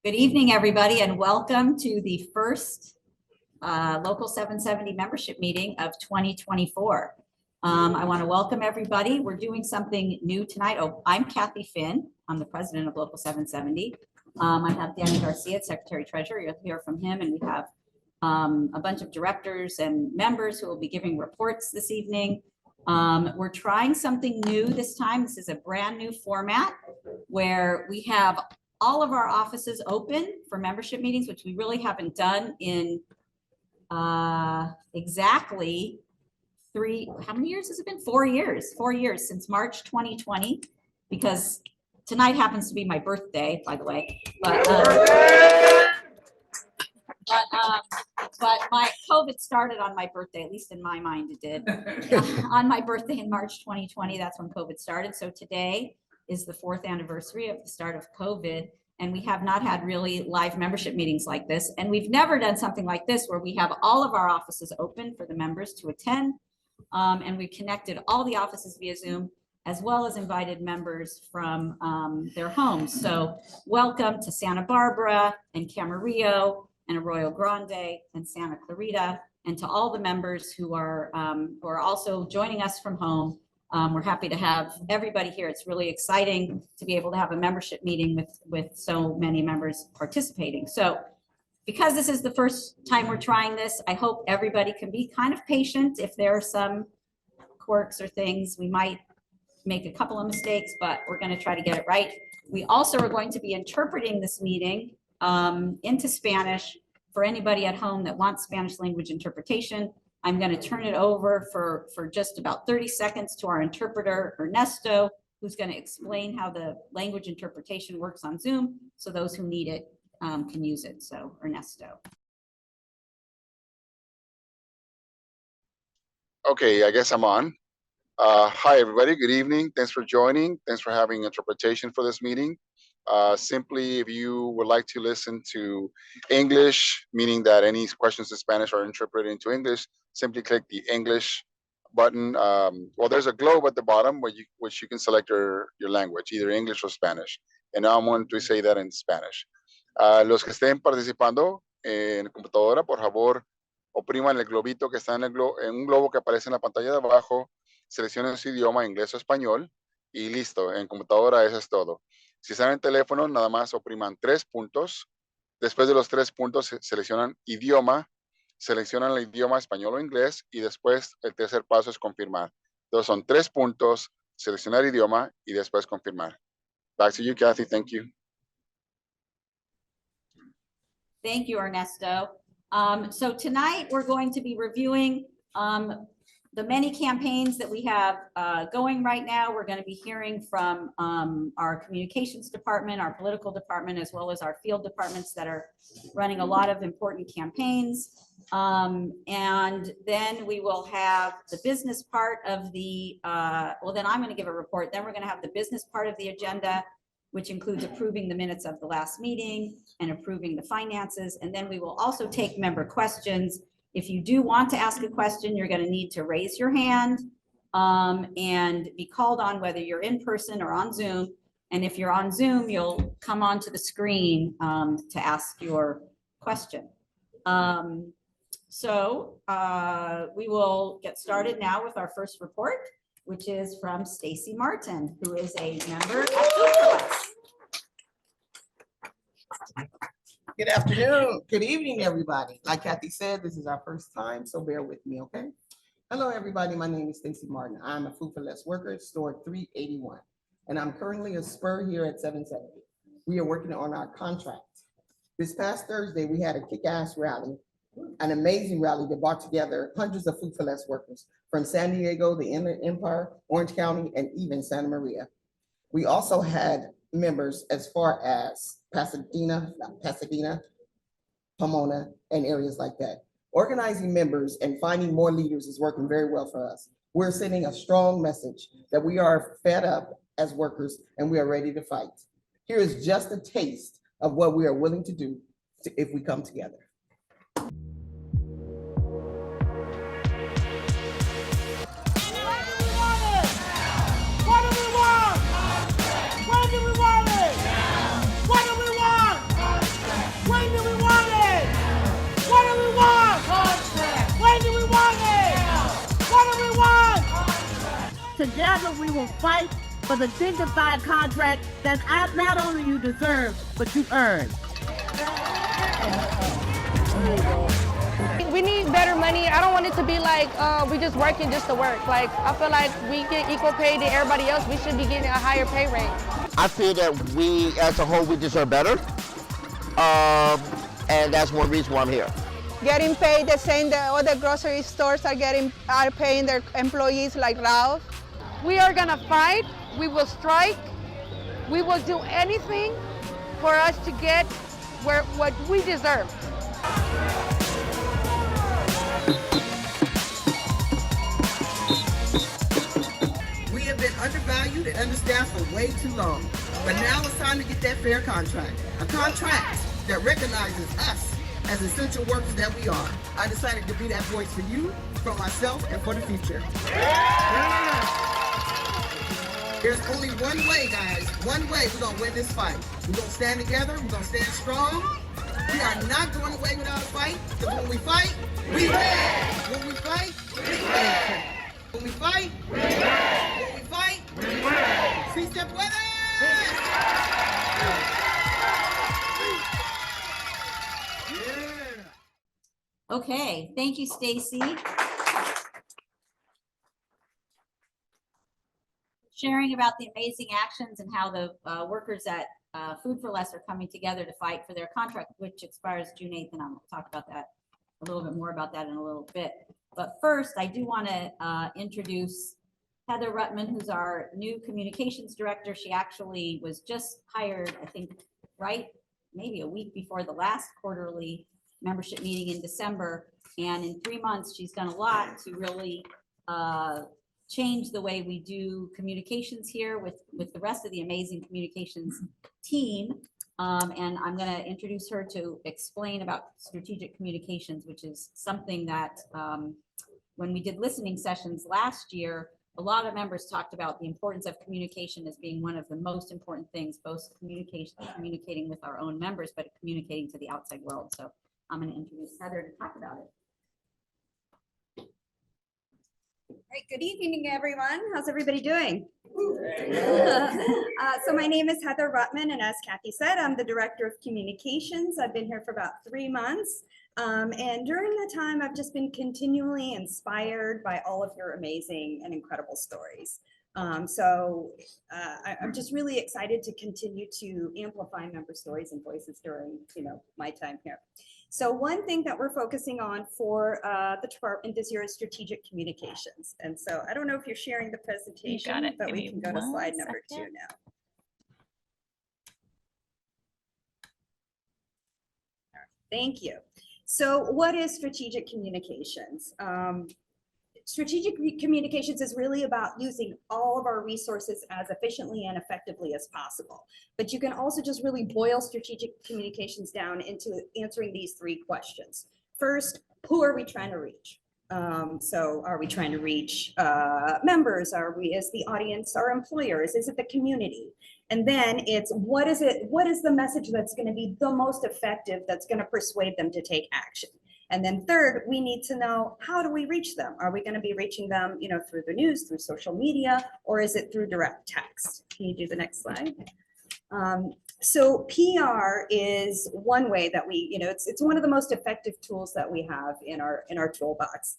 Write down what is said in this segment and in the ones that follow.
Good evening, everybody, and welcome to the first Local 770 membership meeting of 2024. I want to welcome everybody. We're doing something new tonight. Oh, I'm Kathy Finn. I'm the president of Local 770. I have Danny Garcia, Secretary Treasurer. You'll hear from him, and we have a bunch of directors and members who will be giving reports this evening. We're trying something new this time. This is a brand new format where we have all of our offices open for membership meetings, which we really haven't done in exactly how many years has it been? 4 years, 4 years since March 2020, because tonight happens to be my birthday, by the way. But my COVID started on my birthday, at least in my mind it did. On my birthday in March 2020, that's when COVID started. So today is the 4th anniversary of the start of COVID, and we have not had really live membership meetings like this. And we've never done something like this where we have all of our offices open for the members to attend. And we connected all the offices via Zoom, as well as invited members from their homes. So welcome to Santa Barbara and Camarillo and Arroyo Grande and Santa Clarita, and to all the members who are also joining us from home. We're happy to have everybody here. It's really exciting to be able to have a membership meeting with so many members participating. So because this is the first time we're trying this, I hope everybody can be kind of patient. If there are some quirks or things, we might make a couple of mistakes, but we're going to try to get it right. We also are going to be interpreting this meeting into Spanish for anybody at home that wants Spanish language interpretation. I'm going to turn it over for just about 30 seconds to our interpreter, Ernesto, who's going to explain how the language interpretation works on Zoom, so those who need it can use it. So, Ernesto. Okay, I guess I'm on. Hi, everybody. Good evening. Thanks for joining. Thanks for having interpretation for this meeting. Simply, if you would like to listen to English, meaning that any questions in Spanish are interpreted into English, simply click the English button. Well, there's a globe at the bottom which you can select your language, either English or Spanish. And now I'm going to say that in Spanish. Los que estén participando en computadora, por favor, opriman el globito que está en un globo que aparece en la pantalla de abajo, seleccionen su idioma, inglés o español, y listo. En computadora eso es todo. Si están en teléfono, nada más opriman 3 puntos. Después de los 3 puntos, seleccionan idioma, seleccionan el idioma español o inglés, y después el tercer paso es confirmar. Entonces son 3 puntos, seleccionar idioma, y después confirmar. Back to you, Kathy. Thank you. Thank you, Ernesto. So tonight we're going to be reviewing the many campaigns that we have going right now. We're going to be hearing from our communications department, our political department, as well as our field departments that are running a lot of important campaigns. And then we will have the business part of the, well, then I'm going to give a report. Then we're going to have the business part of the agenda, which includes approving the minutes of the last meeting and approving the finances. And then we will also take member questions. If you do want to ask a question, you're going to need to raise your hand and be called on, whether you're in person or on Zoom. And if you're on Zoom, you'll come onto the screen to ask your question. So we will get started now with our first report, which is from Stacy Martin, who is a member at Food for Less. Good afternoon. Good evening, everybody. Like Kathy said, this is our first time, so bear with me, okay? Hello, everybody. My name is Stacy Martin. I'm a Food for Less worker at store 381, and I'm currently a spur here at 770. We are working on our contract. This past Thursday, we had a kick-ass rally, an amazing rally that brought together hundreds of Food for Less workers from San Diego, the Inland Empire, Orange County, and even Santa Maria. We also had members as far as Pasadena, Pomona, and areas like that. Organizing members and finding more leaders is working very well for us. We're sending a strong message that we are fed up as workers and we are ready to fight. Here is just a taste of what we are willing to do if we come together. What do we want? When do we want it? What do we want? together we will fight for the dignified contract that not only you deserve, but you earn. We need better money. I don't want it to be like we just working just to work. Like, I feel like we get equal pay to everybody else. We should be getting a higher pay rate. I feel that we, as a whole, we deserve better. And that's one reason why I'm here. Getting paid the same that other grocery stores are paying their employees like Ralph. We are gonna fight. We will strike. We will do anything for us to get what we deserve. We have been undervalued and understaffed for way too long. But now it's time to get that fair contract. A contract that recognizes us as essential workers that we are. I decided to be that voice for you, for myself, and for the future. There's only one way, guys. One way we're gonna win this fight. We're gonna stand together, we're gonna stand strong. We are not going away without a fight, because when we fight, we win. When we fight, we win. When we fight, we win. When we fight, we win. See, step with it! Okay, thank you, Stacy. Sharing about the amazing actions and how the workers at Food for Less are coming together to fight for their contract, which expires June 8th, and I'll talk about that a little bit more about that in a little bit. But first, I do want to introduce Heather Ruttman, who's our new communications director. She actually was just hired, I think, right, maybe a week before the last quarterly membership meeting in December. And in 3 months, she's done a lot to really change the way we do communications here with the rest of the amazing communications team. And I'm going to introduce her to explain about strategic communications, which is something that when we did listening sessions last year, a lot of members talked about the importance of communication as being one of the most important things, both communicating with our own members, but communicating to the outside world. So I'm going to introduce Heather to talk about it. Great. Good evening, everyone. How's everybody doing? So my name is Heather Ruttman, and as Kathy said, I'm the Director of Communications. I've been here for about 3 months. And during that time, I've just been continually inspired by all of your amazing and incredible stories. I'm just really excited to continue to amplify member stories and voices during, my time here. So one thing that we're focusing on for the department this year is strategic communications. And so I don't know if you're sharing the presentation, but we can go to slide number 2 now. Thank you. So what is strategic communications? Strategic communications is really about using all of our resources as efficiently and effectively as possible. But you can also just really boil strategic communications down into answering these 3 questions. First, who are we trying to reach? So are we trying to reach members? Are we, as the audience, our employers? Is it the community? And then it's what is the message that's going to be the most effective, that's going to persuade them to take action? And then third, we need to know, how do we reach them? Are we going to be reaching them, through the news, through social media, or is it through direct text? Can you do the next slide? So PR is one way that we, it's one of the most effective tools that we have in our toolbox.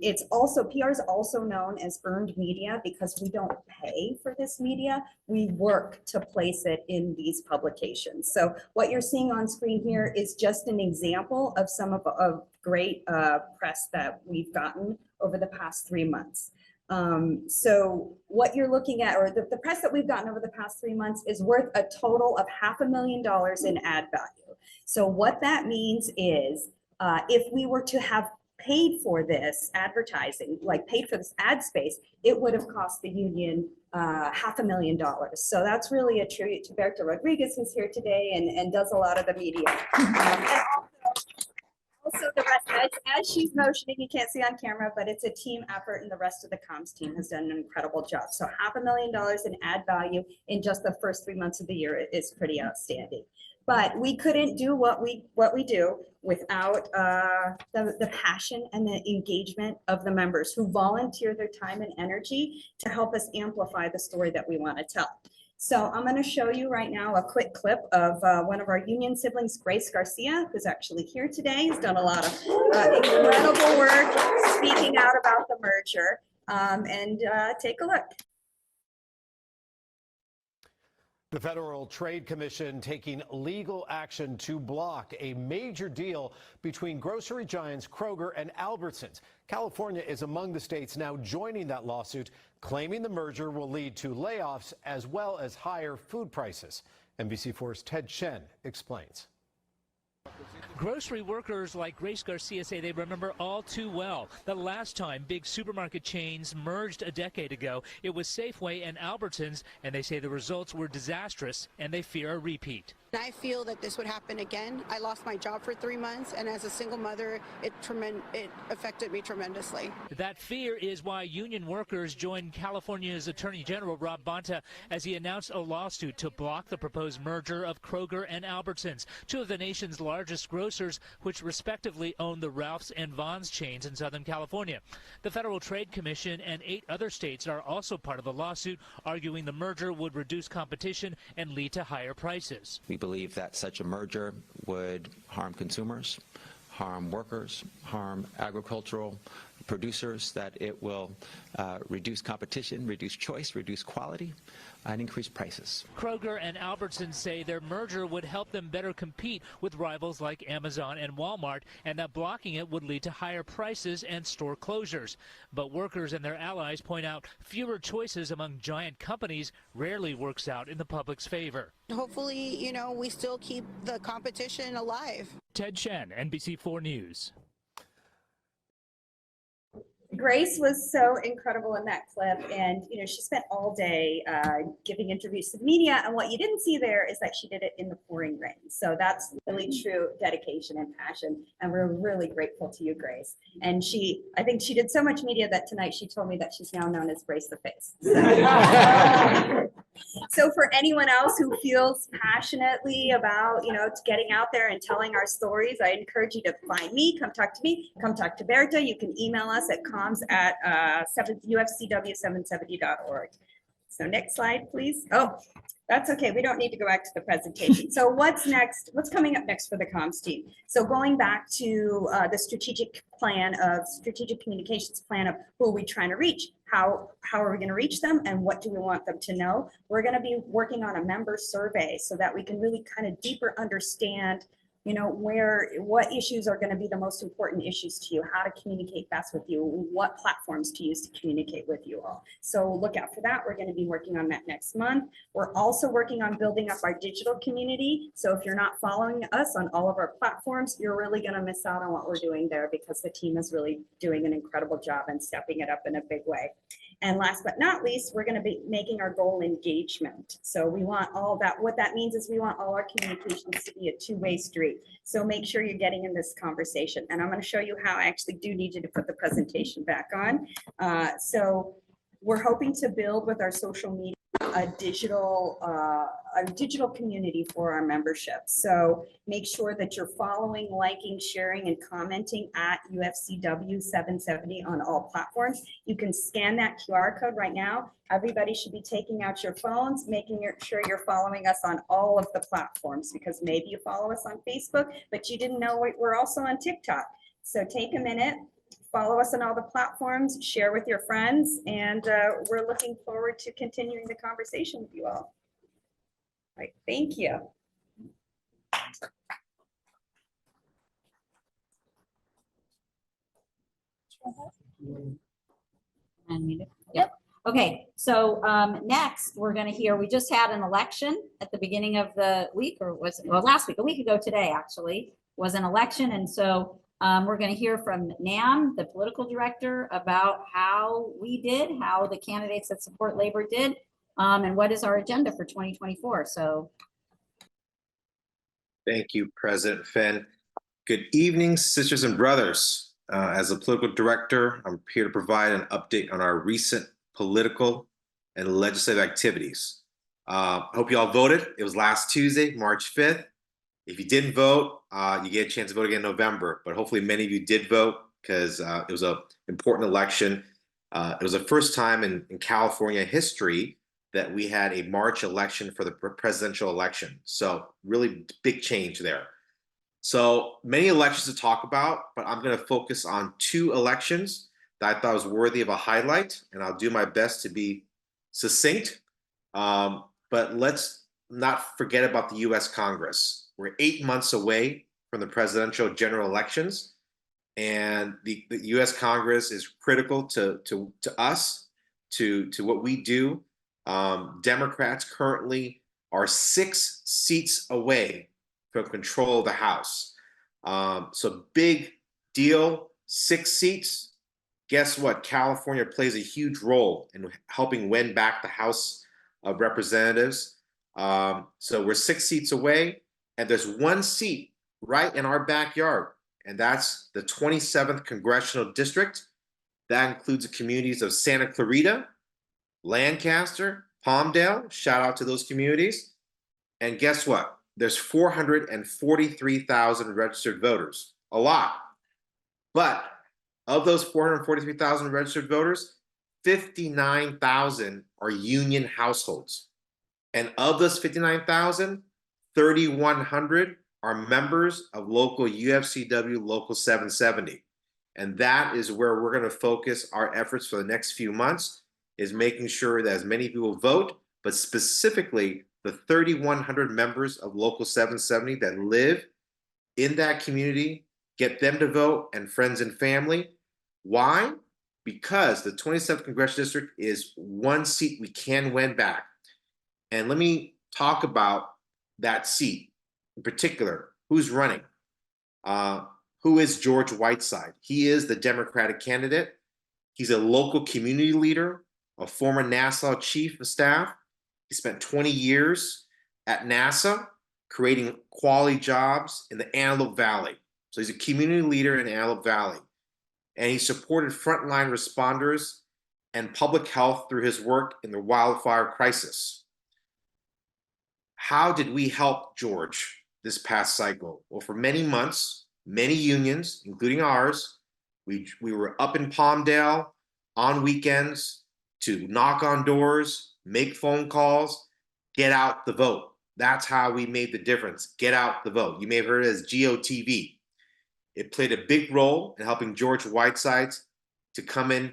It's also, PR is also known as earned media because we don't pay for this media. We work to place it in these publications. So what you're seeing on screen here is just an example of some of great press that we've gotten over the past 3 months. So what you're looking at, or the press that we've gotten over the past 3 months, is worth a total of $500,000 in ad value. So what that means is if we were to have paid for this advertising, like paid for this ad space, it would have cost the union $500,000. So that's really a tribute to Berta Rodriguez, who's here today and does a lot of the media. And also the rest, as she's motioning, you can't see on camera, but it's a team effort, and the rest of the comms team has done an incredible job. So $500,000 in ad value in just the first 3 months of the year is pretty outstanding. But we couldn't do what we do without the passion and the engagement of the members who volunteer their time and energy to help us amplify the story that we want to tell. So I'm going to show you right now a quick clip of one of our union siblings, Grace Garcia, who's actually here today. He's done a lot of incredible work speaking out about the merger. Take a look. The Federal Trade Commission taking legal action to block a major deal between grocery giants Kroger and Albertsons. California is among the states now joining that lawsuit, claiming the merger will lead to layoffs as well as higher food prices. NBC4's Ted Chen explains. Grocery workers like Grace Garcia say they remember all too well the last time big supermarket chains merged a decade ago. It was Safeway and Albertsons, and they say the results were disastrous and they fear a repeat. I feel that this would happen again. I lost my job for 3 months, and as a single mother, it affected me tremendously. That fear is why union workers joined California's Attorney General Rob Bonta as he announced a lawsuit to block the proposed merger of Kroger and Albertsons, two of the nation's largest grocers, which respectively own the Ralphs and Vons chains in Southern California. The Federal Trade Commission and 8 other states are also part of the lawsuit, arguing the merger would reduce competition and lead to higher prices. We believe that such a merger would harm consumers, harm workers, harm agricultural producers, that it will reduce competition, reduce choice, reduce quality, and increase prices. Kroger and Albertsons say their merger would help them better compete with rivals like Amazon and Walmart, and that blocking it would lead to higher prices and store closures. But workers and their allies point out fewer choices among giant companies rarely works out in the public's favor. Hopefully, we still keep the competition alive. Ted Chen, NBC4 News. Grace was so incredible in that clip, and she spent all day giving interviews to the media, and what you didn't see there is that she did it in the pouring rain. So that's really true dedication and passion, and we're really grateful to you, Grace. And I think she did so much media that tonight she told me that she's now known as Grace the Face. So for anyone else who feels passionately about, getting out there and telling our stories, I encourage you to find me, come talk to me, come talk to Berta. You can email us at comms@ufcw770.org. So next slide, please. Oh, that's okay. We don't need to go back to the presentation. So what's next? What's coming up next for the comms team? So going back to the strategic communications plan of who are we trying to reach? How are we going to reach them, and what do we want them to know? We're going to be working on a member survey so that we can really kind of deeper understand what issues are going to be the most important issues to you, how to communicate best with you, what platforms to use to communicate with you all. So look out for that. We're going to be working on that next month. We're also working on building up our digital community. So if you're not following us on all of our platforms, you're really going to miss out on what we're doing there, because the team is really doing an incredible job and stepping it up in a big way. And last but not least, we're going to be making our goal engagement. So we want all that. What that means is we want all our communications to be a two-way street. So make sure you're getting in this conversation. And I'm going to show you how I actually do need you to put the presentation back on. So we're hoping to build with our social media a digital community for our membership. So make sure that you're following, liking, sharing, and commenting at UFCW770 on all platforms. You can scan that QR code right now. Everybody should be taking out your phones, making sure you're following us on all of the platforms, because maybe you follow us on Facebook, but you didn't know we're also on TikTok. So take a minute, follow us on all the platforms, share with your friends, and we're looking forward to continuing the conversation with you all. All right, thank you. Yep. Okay, so next we're going to hear, we just had an election at the beginning of the week, or last week, a week ago today actually, was an election. And so we're going to hear from Nam, the political director, about how we did, how the candidates that support Labor did, and what is our agenda for 2024. So. Thank you, President Fenn. Good evening, sisters and brothers. As a political director, I'm here to provide an update on our recent political and legislative activities. I hope you all voted. It was last Tuesday, March 5th. If you didn't vote, you get a chance to vote again in November, but hopefully many of you did vote because it was an important election. It was the first time in California history that we had a March election for the presidential election. So really big change there. So many elections to talk about, but I'm going to focus on 2 elections that I thought was worthy of a highlight, and I'll do my best to be succinct. But let's not forget about the US Congress. We're 8 months away from the presidential general elections, and the US Congress is critical to us, to what we do. Democrats currently are 6 seats away from control of the House. So big deal, 6 seats. Guess what? California plays a huge role in helping win back the House of Representatives. So we're 6 seats away, and there's 1 seat right in our backyard, and that's the 27th Congressional District. That includes the communities of Santa Clarita, Lancaster, Palmdale. Shout out to those communities. And guess what? There's 443,000 registered voters, a lot. But of those 443,000 registered voters, 59,000 are union households. And of those 59,000, 3,100 are members of local UFCW Local 770. And that is where we're going to focus our efforts for the next few months, is making sure that as many people vote, but specifically the 3,100 members of Local 770 that live in that community, get them to vote, and friends and family. Why? Because the 27th Congressional District is 1 seat we can win back. And let me talk about that seat in particular. Who's running? Who is George Whiteside? He is the Democratic candidate. He's a local community leader, a former NASA chief of staff. He spent 20 years at NASA creating quality jobs in the Antelope Valley. So he's a community leader in Antelope Valley. And he supported frontline responders and public health through his work in the wildfire crisis. How did we help George this past cycle? Well, for many months, many unions, including ours, we were up in Palmdale on weekends to knock on doors, make phone calls, get out the vote. That's how we made the difference. Get out the vote. You may have heard it as GOTV. It played a big role in helping George Whiteside to come in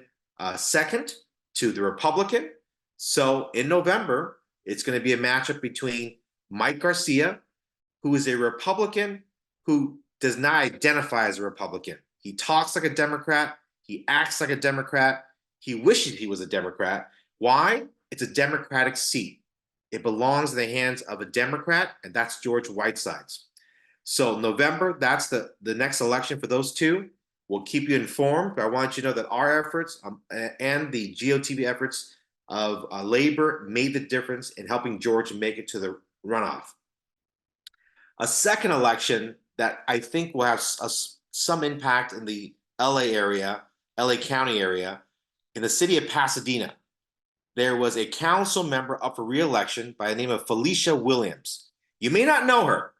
second to the Republican. So in November, it's going to be a matchup between Mike Garcia, who is a Republican who does not identify as a Republican. He talks like a Democrat. He acts like a Democrat. He wishes he was a Democrat. Why? It's a Democratic seat. It belongs in the hands of a Democrat, and that's George Whiteside's. So November, that's the next election for those two. We'll keep you informed, but I want you to know that our efforts and the GOTV efforts of labor made the difference in helping George make it to the runoff. A second election that I think will have some impact in the LA area, LA County area, in the city of Pasadena. There was a council member up for re-election by the name of Felicia Williams. You may not know her,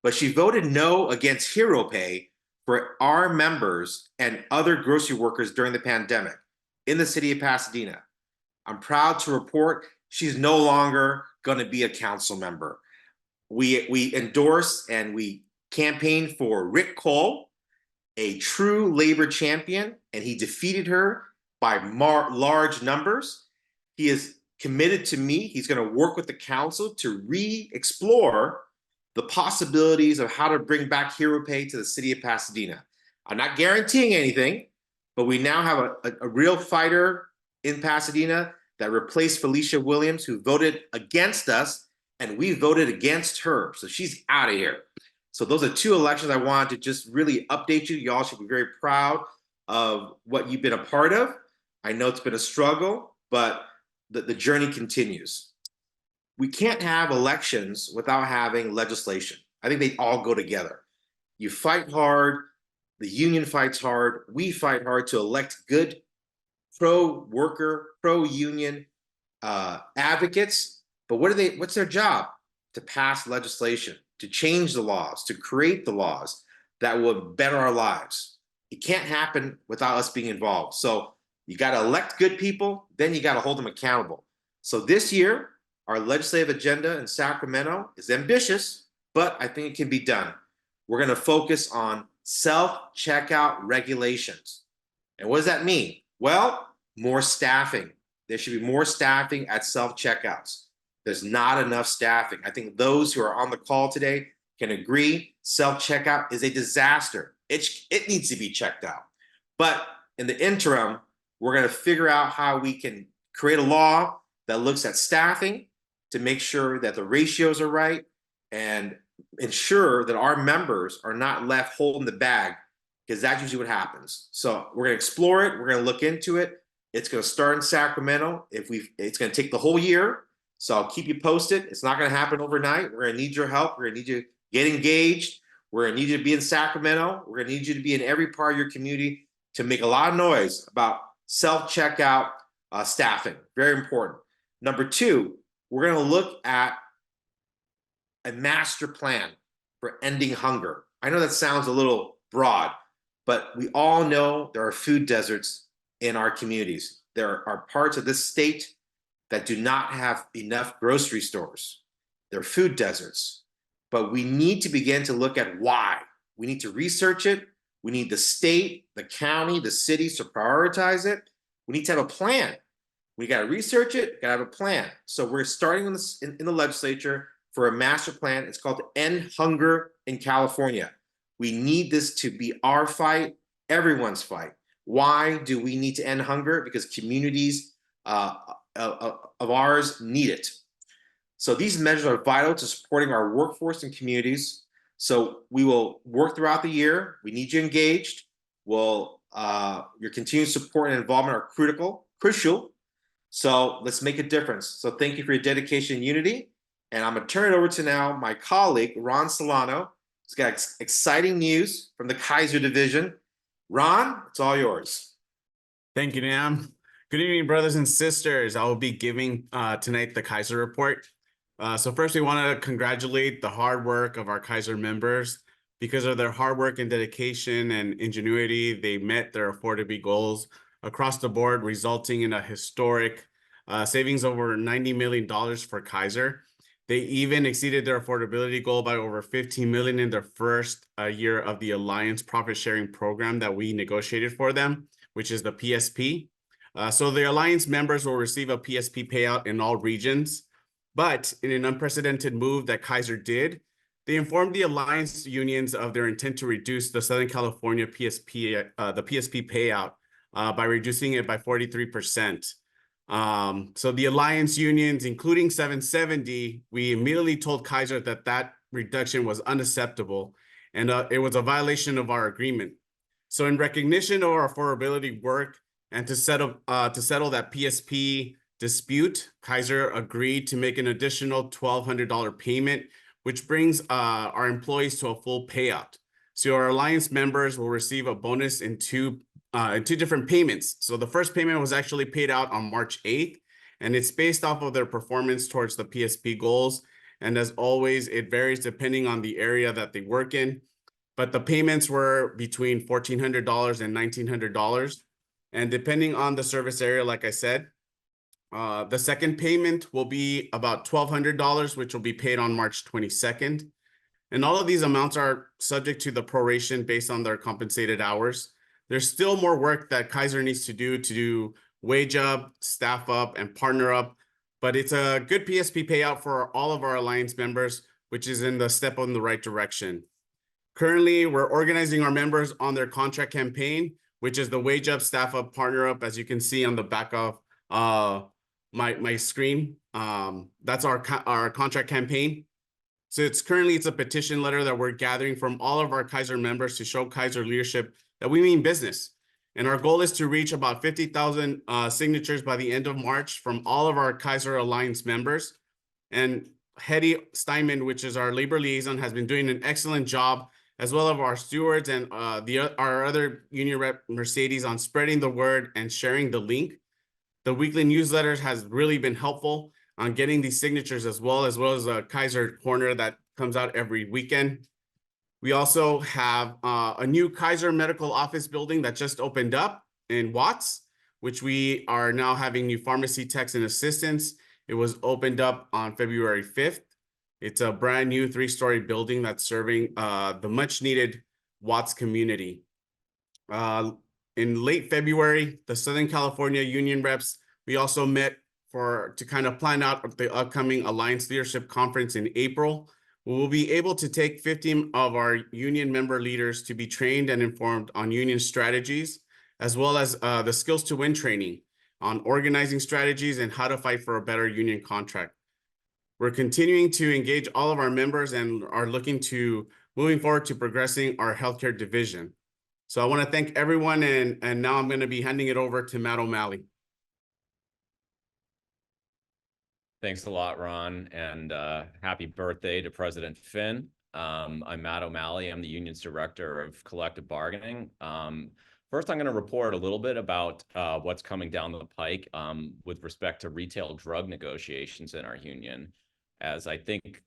but she voted no against Hero Pay for our members and other grocery workers during the pandemic in the city of Pasadena. I'm proud to report she's no longer going to be a council member. We endorse and we campaigned for Rick Cole, a true labor champion, and he defeated her by large numbers. He is committed to me. He's going to work with the council to re-explore the possibilities of how to bring back Hero Pay to the city of Pasadena. I'm not guaranteeing anything, but we now have a real fighter in Pasadena that replaced Felicia Williams, who voted against us, and we voted against her. So she's out of here. So those are 2 elections I wanted to just really update you. Y'all should be very proud of what you've been a part of. I know it's been a struggle, but the journey continues. We can't have elections without having legislation. I think they all go together. You fight hard, the union fights hard, we fight hard to elect good pro-worker, pro-union advocates. But what's their job? To pass legislation, to change the laws, to create the laws that will better our lives. It can't happen without us being involved. So you got to elect good people, then you got to hold them accountable. So this year, our legislative agenda in Sacramento is ambitious, but I think it can be done. We're going to focus on self-checkout regulations. And what does that mean? Well, more staffing. There should be more staffing at self-checkouts. There's not enough staffing. I think those who are on the call today can agree self-checkout is a disaster. It needs to be checked out. But in the interim, we're going to figure out how we can create a law that looks at staffing to make sure that the ratios are right and ensure that our members are not left holding the bag, because that's usually what happens. So we're going to explore it. We're going to look into it. It's going to start in Sacramento. It's going to take the whole year. So I'll keep you posted. It's not going to happen overnight. We're going to need your help. We're going to need you to get engaged. We're going to need you to be in Sacramento. We're going to need you to be in every part of your community to make a lot of noise about self-checkout staffing. Very important. Number two, we're going to look at a master plan for ending hunger. I know that sounds a little broad, but we all know there are food deserts in our communities. There are parts of this state that do not have enough grocery stores. They're food deserts. But we need to begin to look at why. We need to research it. We need the state, the county, the cities to prioritize it. We need to have a plan. We got to research it, got to have a plan. So we're starting in the legislature for a master plan. It's called End Hunger in California. We need this to be our fight, everyone's fight. Why do we need to end hunger? Because communities of ours need it. So these measures are vital to supporting our workforce and communities. So we will work throughout the year. We need you engaged. Your continued support and involvement are crucial. So let's make a difference. So thank you for your dedication and unity. And I'm going to turn it over to now my colleague, Ron Solano. He's got exciting news from the Kaiser division. Ron, it's all yours. Thank you, Nam. Good evening, brothers and sisters. I will be giving tonight the Kaiser report. So first, we want to congratulate the hard work of our Kaiser members. Because of their hard work and dedication and ingenuity, they met their affordability goals across the board, resulting in a historic savings over $90 million for Kaiser. They even exceeded their affordability goal by over $15 million in their first year of the Alliance Profit Sharing Program that we negotiated for them, which is the PSP. So the Alliance members will receive a PSP payout in all regions. But in an unprecedented move that Kaiser did, they informed the Alliance unions of their intent to reduce the Southern California PSP, the PSP payout by reducing it by 43%. So the Alliance unions, including 770, we immediately told Kaiser that that reduction was unacceptable and it was a violation of our agreement. So in recognition of our affordability work and to settle that PSP dispute, Kaiser agreed to make an additional $1,200 payment, which brings our employees to a full payout. So our Alliance members will receive a bonus in two different payments. So the first payment was actually paid out on March 8th, and it's based off of their performance towards the PSP goals. And as always, it varies depending on the area that they work in. But the payments were between $1,400 and $1,900. And depending on the service area, like I said, the second payment will be about $1,200, which will be paid on March 22nd. And all of these amounts are subject to the proration based on their compensated hours. There's still more work that Kaiser needs to do wage up, staff up, and partner up. But it's a good PSP payout for all of our Alliance members, which is in the step in the right direction. Currently, we're organizing our members on their contract campaign, which is the wage up, staff up, partner up, as you can see on the back of my screen. That's our contract campaign. So it's a petition letter that we're gathering from all of our Kaiser members to show Kaiser leadership that we mean business. And our goal is to reach about 50,000 signatures by the end of March from all of our Kaiser Alliance members. And Hetty Steinman, which is our labor liaison, has been doing an excellent job, as well as our stewards and our other union rep, Mercedes, on spreading the word and sharing the link. The weekly newsletters has really been helpful on getting these signatures, as well as a Kaiser corner that comes out every weekend. We also have a new Kaiser Medical Office building that just opened up in Watts, which we are now having new pharmacy techs and assistants. It was opened up on February 5th. It's a brand new 3-story building that's serving the much needed Watts community. In late February, the Southern California union reps, we also met to kind of plan out the upcoming Alliance Leadership Conference in April. We will be able to take 15 of our union member leaders to be trained and informed on union strategies, as well as the Skills to Win training on organizing strategies and how to fight for a better union contract. We're continuing to engage all of our members and are moving forward to progressing our healthcare division. So I want to thank everyone, and now I'm going to be handing it over to Matt O'Malley. Thanks a lot, Ron, and happy birthday to President Finn. I'm Matt O'Malley. I'm the union's director of collective bargaining. First, I'm going to report a little bit about what's coming down the pike with respect to retail drug negotiations in our union. As I think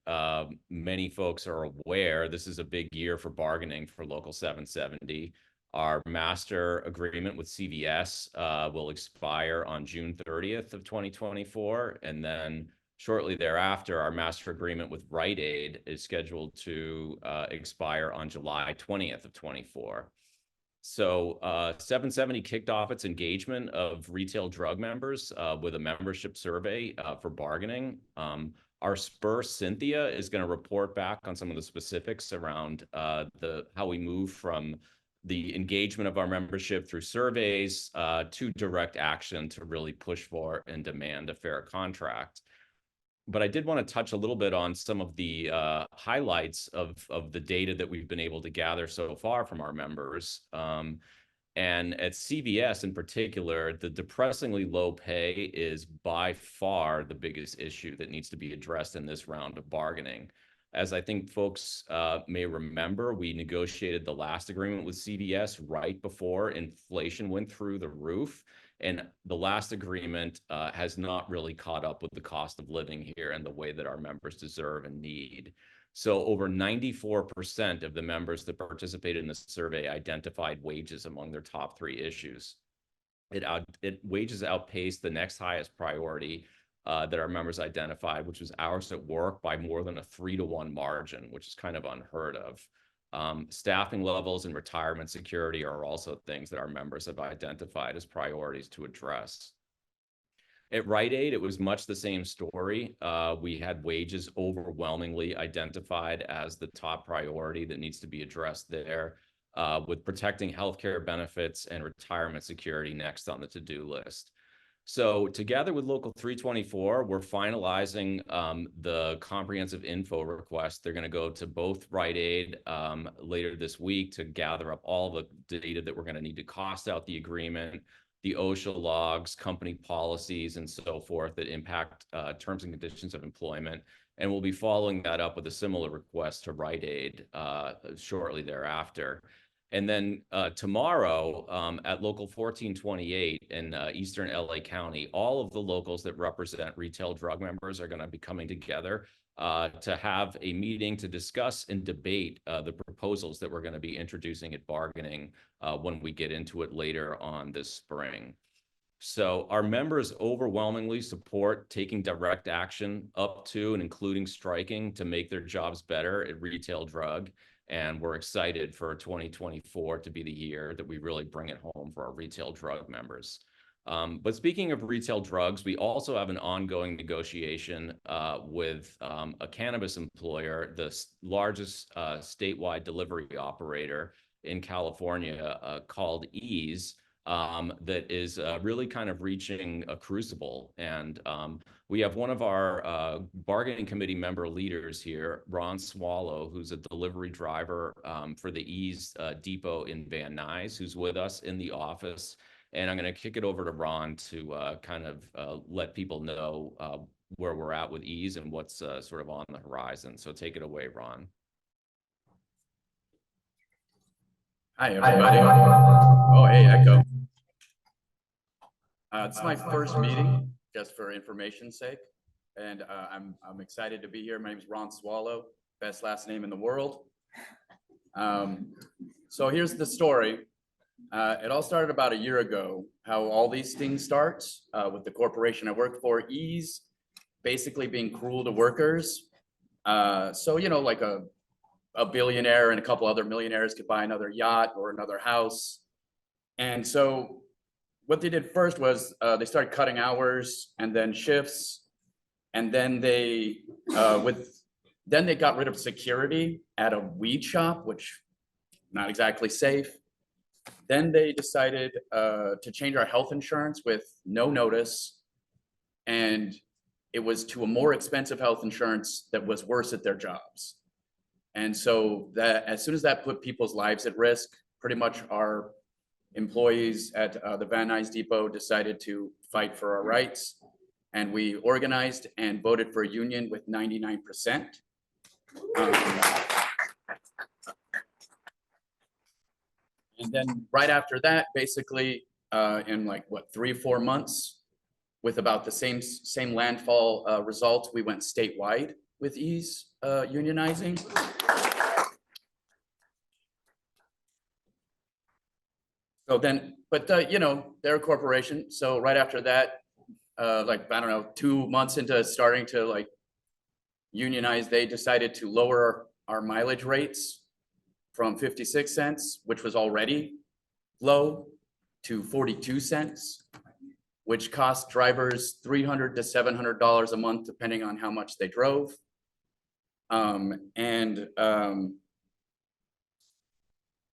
many folks are aware, this is a big year for bargaining for Local 770. Our master agreement with CVS will expire on June 30th of 2024, and then shortly thereafter, our master agreement with Rite Aid is scheduled to expire on July 20th of 24. So 770 kicked off its engagement of retail drug members with a membership survey for bargaining. Our Spur, Cynthia, is going to report back on some of the specifics around how we move from the engagement of our membership through surveys to direct action to really push for and demand a fair contract. But I did want to touch a little bit on some of the highlights of the data that we've been able to gather so far from our members. And at CVS in particular, the depressingly low pay is by far the biggest issue that needs to be addressed in this round of bargaining. As I think folks may remember, we negotiated the last agreement with CVS right before inflation went through the roof. And the last agreement has not really caught up with the cost of living here and the way that our members deserve and need. So over 94% of the members that participated in this survey identified wages among their top 3 issues. Wages outpaced the next highest priority that our members identified, which was hours at work, by more than a 3-to-1 margin, which is kind of unheard of. Staffing levels and retirement security are also things that our members have identified as priorities to address. At Rite Aid, it was much the same story. We had wages overwhelmingly identified as the top priority that needs to be addressed there, with protecting healthcare benefits and retirement security next on the to-do list. So together with Local 324, we're finalizing the comprehensive info request. They're going to go to both Rite Aid later this week to gather up all the data that we're going to need to cost out the agreement, the OSHA logs, company policies, and so forth that impact terms and conditions of employment. And we'll be following that up with a similar request to Rite Aid shortly thereafter. And then tomorrow at Local 1428 in Eastern LA County, all of the locals that represent retail drug members are going to be coming together to have a meeting to discuss and debate the proposals that we're going to be introducing at bargaining when we get into it later on this spring. So our members overwhelmingly support taking direct action up to and including striking to make their jobs better at retail drug. And we're excited for 2024 to be the year that we really bring it home for our retail drug members. But speaking of retail drugs, we also have an ongoing negotiation with a cannabis employer, the largest statewide delivery operator in California called Ease, that is really kind of reaching a crucible. And we have one of our bargaining committee member leaders here, Ron Swallow, who's a delivery driver for the Ease depot in Van Nuys, who's with us in the office. And I'm going to kick it over to Ron to kind of let people know where we're at with Ease and what's sort of on the horizon. So take it away, Ron. Hi, everybody. Oh, hey, Echo. It's my first meeting, just for information's sake, and I'm excited to be here. My name is Ron Swallow. best last name in the world. So here's the story. It all started about a year ago, how all these things start with the corporation I work for, Ease, basically being cruel to workers. So, you know, like a billionaire and a couple other millionaires could buy another yacht or another house. And so what they did first was they started cutting hours and then shifts. And then they got rid of security at a weed shop, which not exactly safe. Then they decided to change our health insurance with no notice. And it was to a more expensive health insurance that was worse at their jobs. And so that as soon as that put people's lives at risk, pretty much our employees at the Van Nuys Depot decided to fight for our rights. And we organized and voted for a union with 99%. And then right after that, basically, in like what, 3 or 4 months, with about the same landfall results, we went statewide with Ease unionizing. So then, but you know, they're a corporation. So right after that, like, I don't know, 2 months into starting to like unionize, they decided to lower our mileage rates from 56 cents, which was already low, to 42 cents, which cost drivers $300 to $700 a month, depending on how much they drove.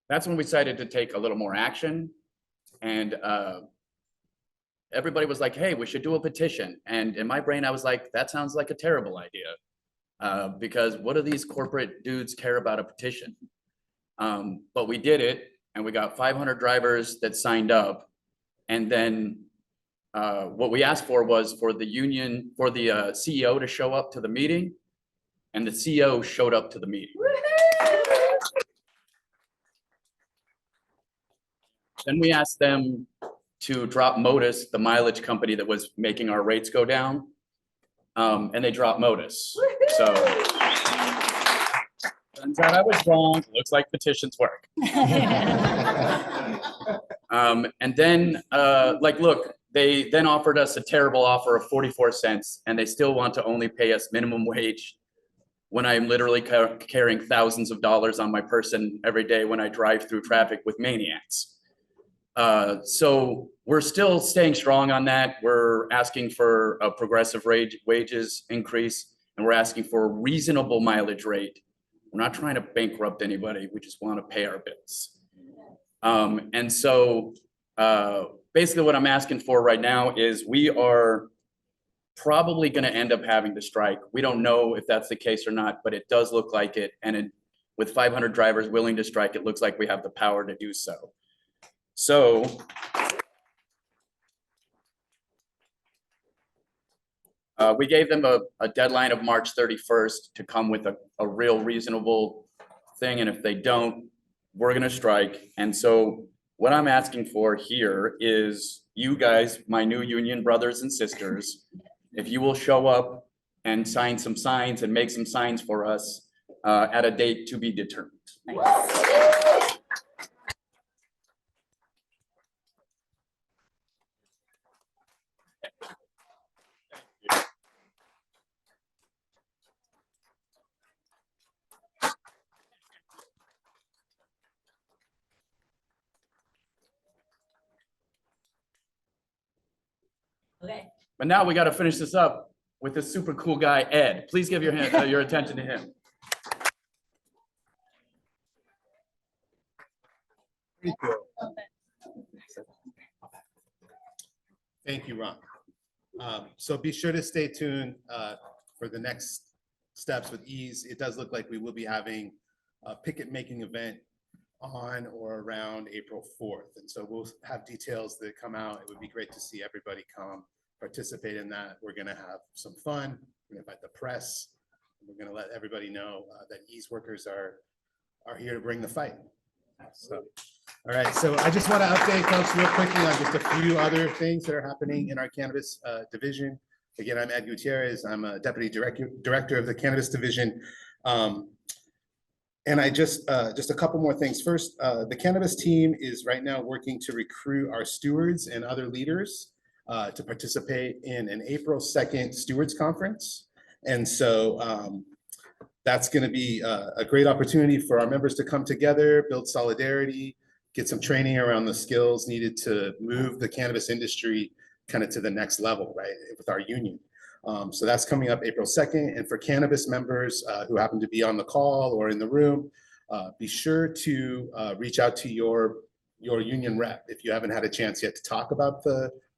That's when we decided to take a little more action. And everybody was like, hey, we should do a petition. And in my brain, I was like, that sounds like a terrible idea. Because what do these corporate dudes care about a petition? But we did it, and we got 500 drivers that signed up. And then what we asked for was for the union, for the CEO to show up to the meeting, and the CEO showed up to the meeting. Then we asked them to drop Modus, the mileage company that was making our rates go down, and they dropped Modus. So turns out I was wrong. Looks like petitions work. And then, like, look, they then offered us a terrible offer of 44 cents, and they still want to only pay us minimum wage when I'm literally carrying thousands of dollars on my person every day when I drive through traffic with maniacs. So we're still staying strong on that. We're asking for a progressive wages increase, and we're asking for a reasonable mileage rate. We're not trying to bankrupt anybody. We just want to pay our bills. And so basically what I'm asking for right now is we are probably going to end up having to strike. We don't know if that's the case or not, but it does look like it. And with 500 drivers willing to strike, it looks like we have the power to do so. So we gave them a deadline of March 31st to come with a real reasonable thing. And if they don't, we're going to strike. And so what I'm asking for here is you guys, my new union brothers and sisters, if you will show up and sign some signs and make some signs for us at a date to be determined. Okay. But now we got to finish this up with this super cool guy, Ed. Please give your attention to him. Pretty cool. Thank you, Ron. So be sure to stay tuned for the next steps with Ease. It does look like we will be having a picket making event on or around April 4th. And so we'll have details that come out. It would be great to see everybody come participate in that. We're going to have some fun. We're going to invite the press. We're going to let everybody know that Ease workers are here to bring the fight. So, all right. So I just want to update folks real quickly on just a few other things that are happening in our cannabis division. Again, I'm Ed Gutierrez. I'm a deputy director of the cannabis division. And I just a couple more things. First, the cannabis team is right now working to recruit our stewards and other leaders to participate in an April 2nd stewards conference. And so that's going to be a great opportunity for our members to come together, build solidarity, get some training around the skills needed to move the cannabis industry kind of to the next level, right, with our union. So that's coming up April 2nd. And for cannabis members who happen to be on the call or in the room, be sure to reach out to your union rep if you haven't had a chance yet to talk about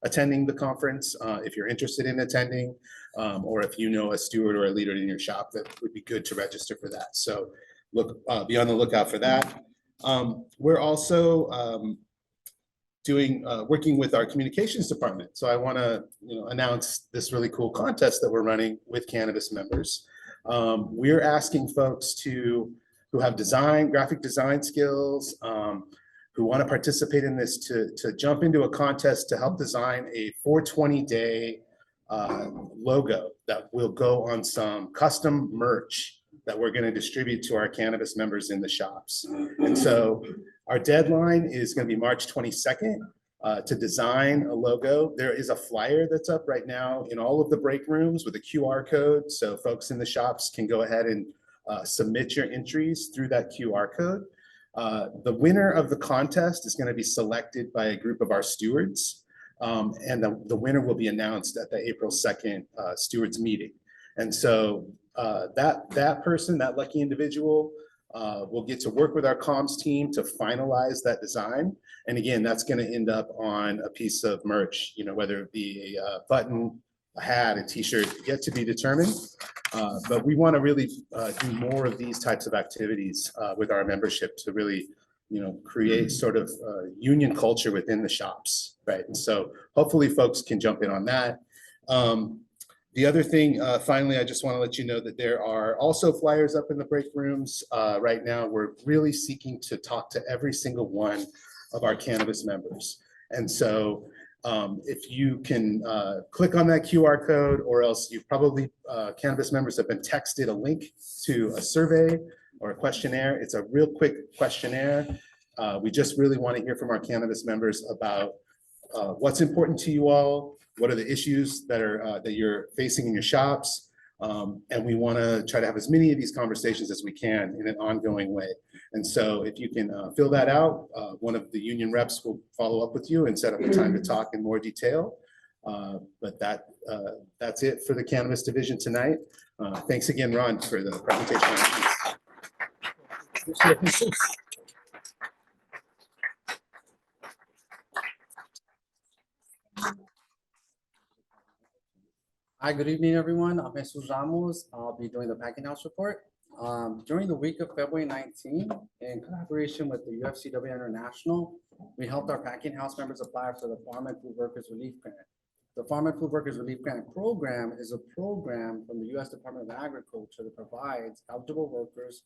attending the conference, if you're interested in attending, or if you know a steward or a leader in your shop that would be good to register for that. So be on the lookout for that. We're also working with our communications department. So I want to announce this really cool contest that we're running with cannabis members. We're asking folks who have graphic design skills, who want to participate in this to jump into a contest to help design a 420-day logo that will go on some custom merch that we're going to distribute to our cannabis members in the shops. And so our deadline is going to be March 22nd to design a logo. There is a flyer that's up right now in all of the break rooms with a QR code. So folks in the shops can go ahead and submit your entries through that QR code. The winner of the contest is going to be selected by a group of our stewards. And the winner will be announced at the April 2nd stewards meeting. And so that person, that lucky individual, will get to work with our comms team to finalize that design. And again, that's going to end up on a piece of merch, whether it be a button, a hat, a t-shirt, yet to be determined. But we want to really do more of these types of activities with our membership to really, create sort of union culture within the shops, right? And so hopefully folks can jump in on that. The other thing, finally, I just want to let you know that there are also flyers up in the break rooms. Right now, we're really seeking to talk to every single one of our cannabis members. And so if you can click on that QR code, or else you've probably, cannabis members have been texted a link to a survey or a questionnaire. It's a real quick questionnaire. We just really want to hear from our cannabis members about what's important to you all. What are the issues that you're facing in your shops? And we want to try to have as many of these conversations as we can in an ongoing way. And so if you can fill that out, one of the union reps will follow up with you and set up a time to talk in more detail. But that's it for the cannabis division tonight. Thanks again, Ron, for the presentation. Hi, good evening, everyone. I'm Jesus Ramos. I'll be doing the packing house report. During the week of February 19, in collaboration with the UFCW International, we helped our packing house members apply for the Farm and Food Workers Relief Grant. The Farm and Food Workers Relief Grant program is a program from the U.S. Department of Agriculture that provides eligible workers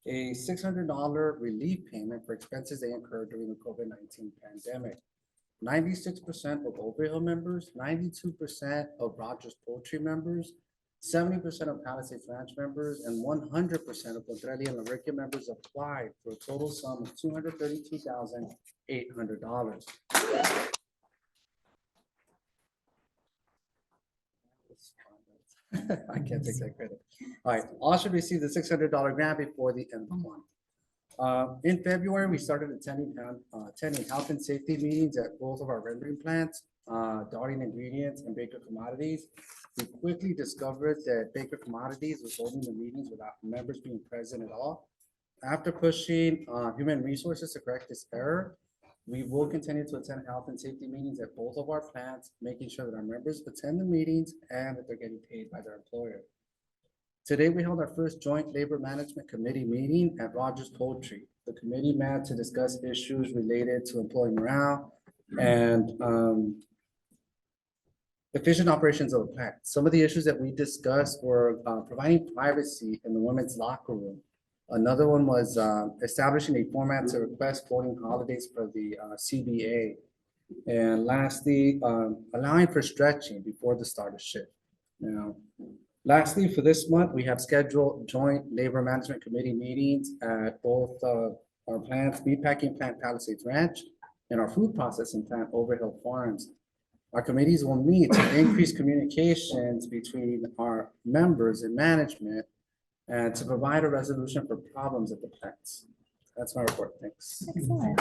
a $600 relief payment for expenses they incurred during the COVID-19 pandemic. 96% of Overhill members, 92% of Rogers Poultry members, 70% of Palisades Ranch members, and 100% of Potrelli and La Ricca members applied for a total sum of $232,800. I can't take that credit. All right, all should receive the $600 grant before the end of the month. In February, we started attending health and safety meetings at both of our rendering plants, Darting Ingredients and Baker Commodities. We quickly discovered that Baker Commodities was holding the meetings without members being present at all. After pushing human resources to correct this error, we will continue to attend health and safety meetings at both of our plants, making sure that our members attend the meetings and that they're getting paid by their employer. Today, we held our first joint labor management committee meeting at Rogers Poultry. The committee met to discuss issues related to employee morale and efficient operations of the plant. Some of the issues that we discussed were providing privacy in the women's locker room. Another one was establishing a format to request floating holidays for the CBA. And lastly, allowing for stretching before the start of shift. Now, Lastly, for this month, we have scheduled joint labor management committee meetings at both our plants, meatpacking plant Palisades Ranch and our food processing plant Overhill Farms. Our committees will meet to increase communications between our members and management and to provide a resolution for problems at the plants. That's my report. Thanks. Excellent.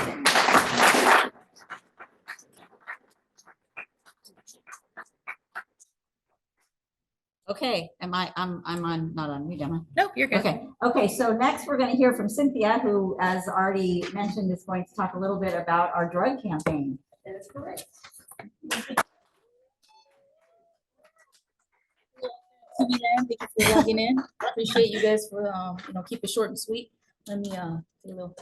Okay, I'm on, not on mute, am I? Nope, you're good. Okay, so next we're going to hear from Cynthia, who, as already mentioned, is going to talk a little bit about our drug campaign. That is correct. TV Land, thank you for logging in. Appreciate you guys for, keep it short and sweet. Let me, do a little.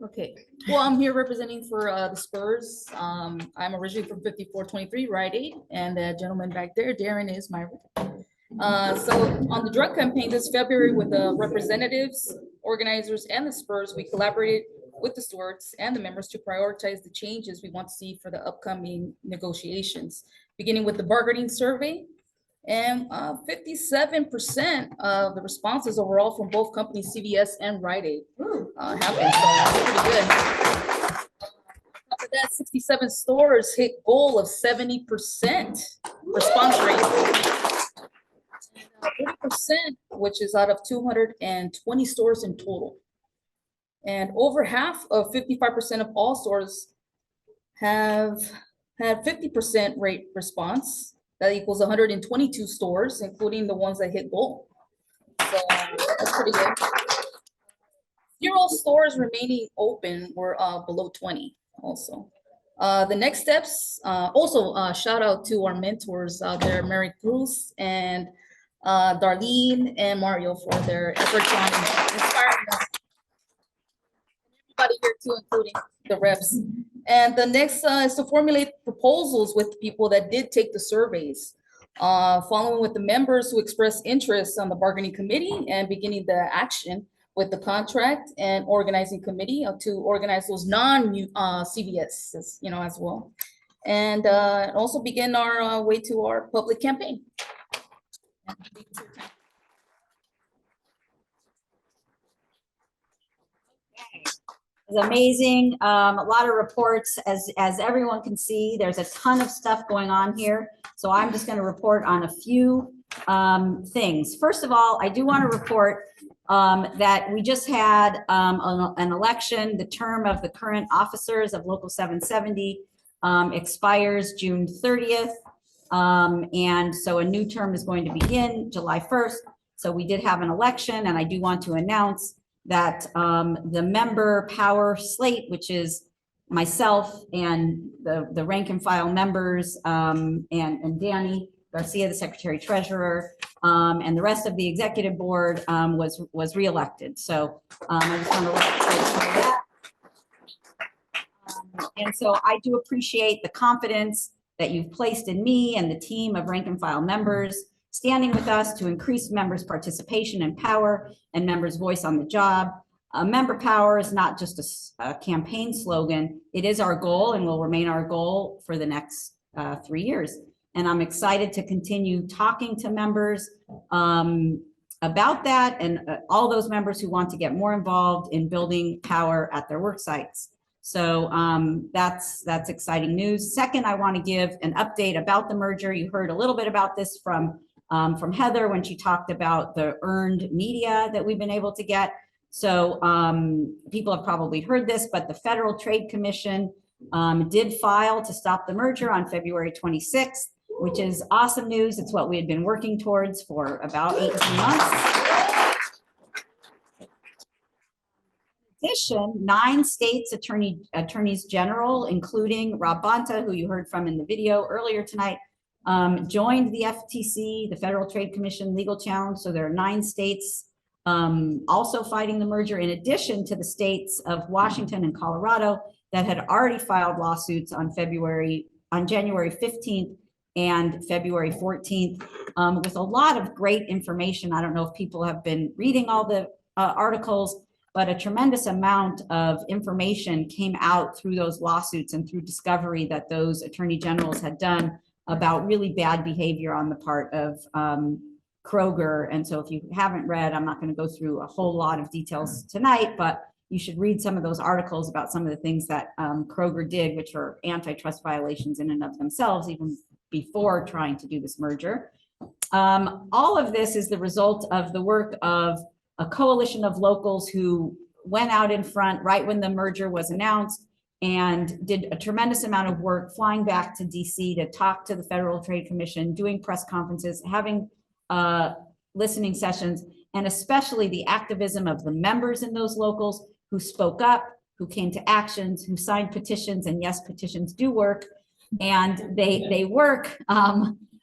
Okay, well, I'm here representing for the Spurs. I'm originally from 5423 Rite Aid, and the gentleman back there, Darren, is my so on the drug campaign this February with the representatives, organizers, and the Spurs, we collaborated with the stewards and the members to prioritize the changes we want to see for the upcoming negotiations, beginning with the bargaining survey. And 57% of the responses overall from both companies, CVS and Rite Aid, happened. So pretty good. After that, 67 stores hit goal of 70% response rate. 30%, which is out of 220 stores in total. And over half of 55% of all stores have had 50% rate response. That equals 122 stores, including the ones that hit goal. So that's pretty good. 0 stores remaining open were below 20 also. The next steps, also shout out to our mentors out there, Mary Cruz and Darlene and Mario for their efforts on inspiring us. Everybody here too, including the reps. And the next is to formulate proposals with people that did take the surveys, following with the members who expressed interest on the bargaining committee and beginning the action with the contract and organizing committee to organize those non-CVS, as well. And also begin our way to our public campaign. It's amazing. A lot of reports, as everyone can see, there's a ton of stuff going on here. So I'm just going to report on a few things. First of all, I do want to report that we just had an election. The term of the current officers of Local 770 expires June 30th. And so a new term is going to begin July 1st. So we did have an election, and I do want to announce that the member power slate, which is myself and the rank and file members and Danny Garcia, the secretary treasurer, and the rest of the executive board was reelected. So I just want to let you know that. And so I do appreciate the confidence that you've placed in me and the team of rank and file members, standing with us to increase members' participation and power and members' voice on the job. Member power is not just a campaign slogan. It is our goal and will remain our goal for the next 3 years. And I'm excited to continue talking to members about that and all those members who want to get more involved in building power at their work sites. So that's exciting news. Second, I want to give an update about the merger. You heard a little bit about this from Heather when she talked about the earned media that we've been able to get. So people have probably heard this, but the Federal Trade Commission did file to stop the merger on February 26th, which is awesome news. It's what we had been working towards for about 18 months. In addition, 9 states attorneys general, including Rob Bonta, who you heard from in the video earlier tonight, joined the FTC, the Federal Trade Commission legal challenge. So there are 9 states also fighting the merger, in addition to the states of Washington and Colorado that had already filed lawsuits on January 15th and February 14th with a lot of great information. I don't know if people have been reading all the articles, but a tremendous amount of information came out through those lawsuits and through discovery that those attorney generals had done about really bad behavior on the part of Kroger. And so if you haven't read, I'm not going to go through a whole lot of details tonight, but you should read some of those articles about some of the things that Kroger did, which are antitrust violations in and of themselves, even before trying to do this merger. All of this is the result of the work of a coalition of locals who went out in front right when the merger was announced and did a tremendous amount of work flying back to DC to talk to the Federal Trade Commission, doing press conferences, having listening sessions, and especially the activism of the members in those locals who spoke up, who came to actions, who signed petitions. And yes, petitions do work, and they work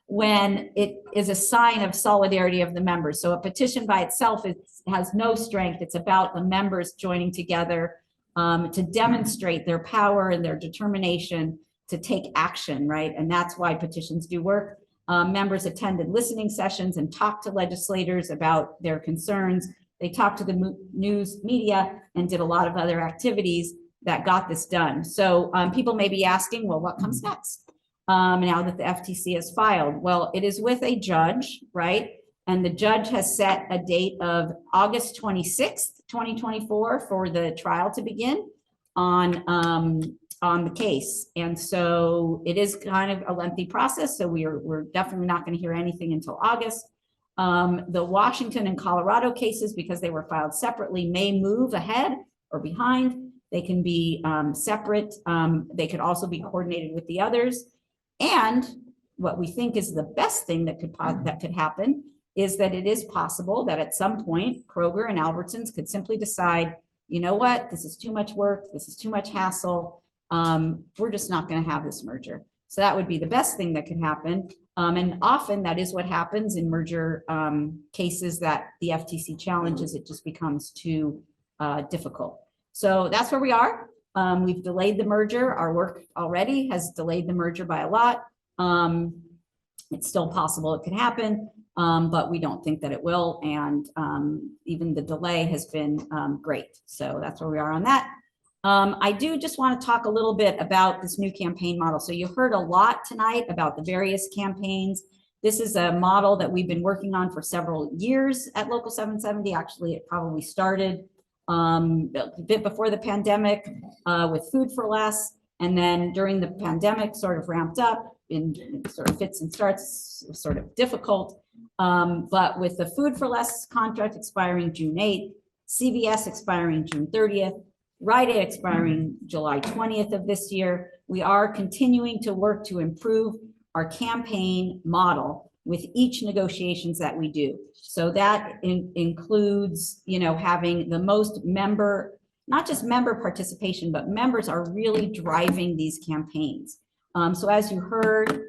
when it is a sign of solidarity of the members. So a petition by itself has no strength. It's about the members joining together to demonstrate their power and their determination to take action, right? And that's why petitions do work. Members attended listening sessions and talked to legislators about their concerns. They talked to the news media and did a lot of other activities that got this done. So people may be asking, well, what comes next now that the FTC has filed? Well, it is with a judge, right? And the judge has set a date of August 26th, 2024 for the trial to begin on the case. And so it is kind of a lengthy process. So we're definitely not going to hear anything until August. The Washington and Colorado cases, because they were filed separately, may move ahead or behind. They can be separate. They could also be coordinated with the others. And what we think is the best thing that could happen is that it is possible that at some point Kroger and Albertsons could simply decide, you know what, this is too much work, this is too much hassle. We're just not going to have this merger. So that would be the best thing that could happen. And often that is what happens in merger cases that the FTC challenges. It just becomes too difficult. So that's where we are. We've delayed the merger. Our work already has delayed the merger by a lot. It's still possible it could happen, but we don't think that it will. And even the delay has been great. So that's where we are on that. I do just want to talk a little bit about this new campaign model. So you heard a lot tonight about the various campaigns. This is a model that we've been working on for several years at Local 770. Actually, it probably started a bit before the pandemic with Food for Less. And then during the pandemic sort of ramped up in sort of fits and starts, sort of difficult. But with the Food for Less contract expiring June 8th, CVS expiring June 30th, Rite Aid expiring July 20th of this year, we are continuing to work to improve our campaign model with each negotiations that we do. So that includes, you know, having the most member, not just member participation, but members are really driving these campaigns. So as you heard,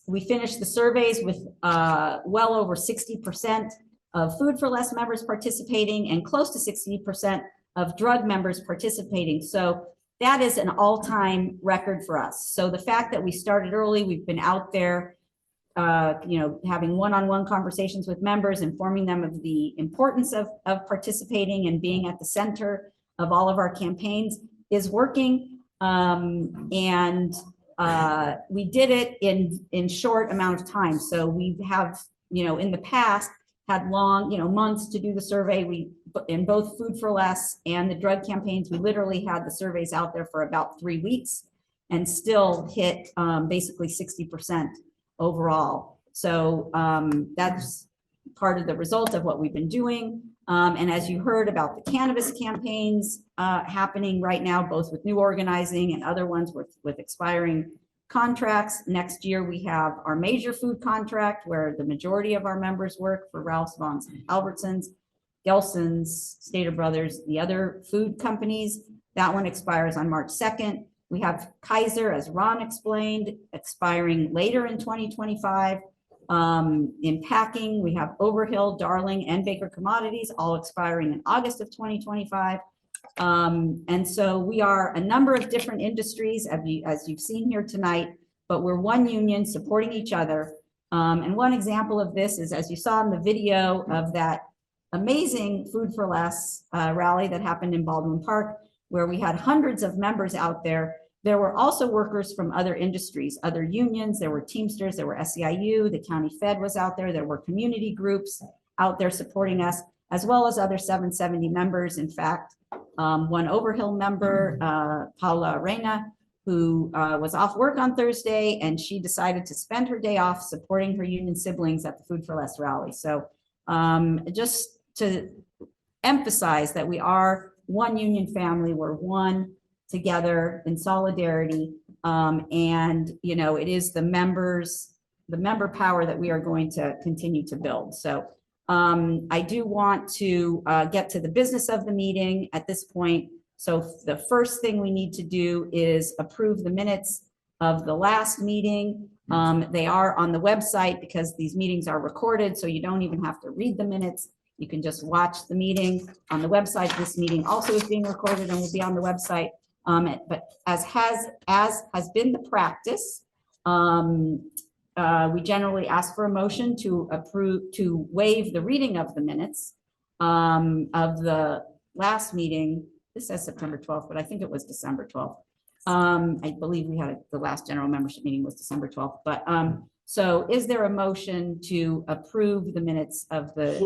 we finished the surveys with well over 60% of Food for Less members participating and close to 60% of drug members participating. So that is an all-time record for us. So the fact that we started early, we've been out there, you know, having one-on-one conversations with members, informing them of the importance of participating and being at the center of all of our campaigns is working. And we did it in short amount of time. So we have, you know, in the past had long, you know, months to do the survey. We, in both Food for Less and the drug campaigns, we literally had the surveys out there for about 3 weeks and still hit basically 60% overall. So that's part of the result of what we've been doing. And as you heard about the cannabis campaigns happening right now, both with new organizing and other ones with expiring contracts. Next year, we have our major food contract where the majority of our members work for Ralph's, Vons, Albertsons, Gelson's, Stater Brothers, the other food companies. That one expires on March 2nd. We have Kaiser, as Ron explained, expiring later in 2025. In packing, we have Overhill, Darling, and Baker Commodities, all expiring in August of 2025. And so we are a number of different industries, as you've seen here tonight, but we're one union supporting each other. And one example of this is, as you saw in the video of that amazing Food for Less rally that happened in Baldwin Park, where we had hundreds of members out there There were also workers from other industries, other unions. There were Teamsters, there were SEIU, the county Fed was out there. There were community groups out there supporting us, as well as other 770 members. In fact, one Overhill member, Paula Reina, who was off work on Thursday, and she decided to spend her day off supporting her union siblings at the Food for Less rally. So just to emphasize that we are one union family, we're one together in solidarity. And, you know, it is the member power that we are going to continue to build. So I do want to get to the business of the meeting at this point. So the first thing we need to do is approve the minutes of the last meeting. They are on the website because these meetings are recorded, so you don't even have to read the minutes. You can just watch the meeting on the website. This meeting also is being recorded and will be on the website. But as has been the practice, we generally ask for a motion to waive the reading of the minutes of the last meeting. This says September 12th, but I think it was December 12th. I believe we had the last general membership meeting was December 12th. But so is there a motion to approve the minutes of the?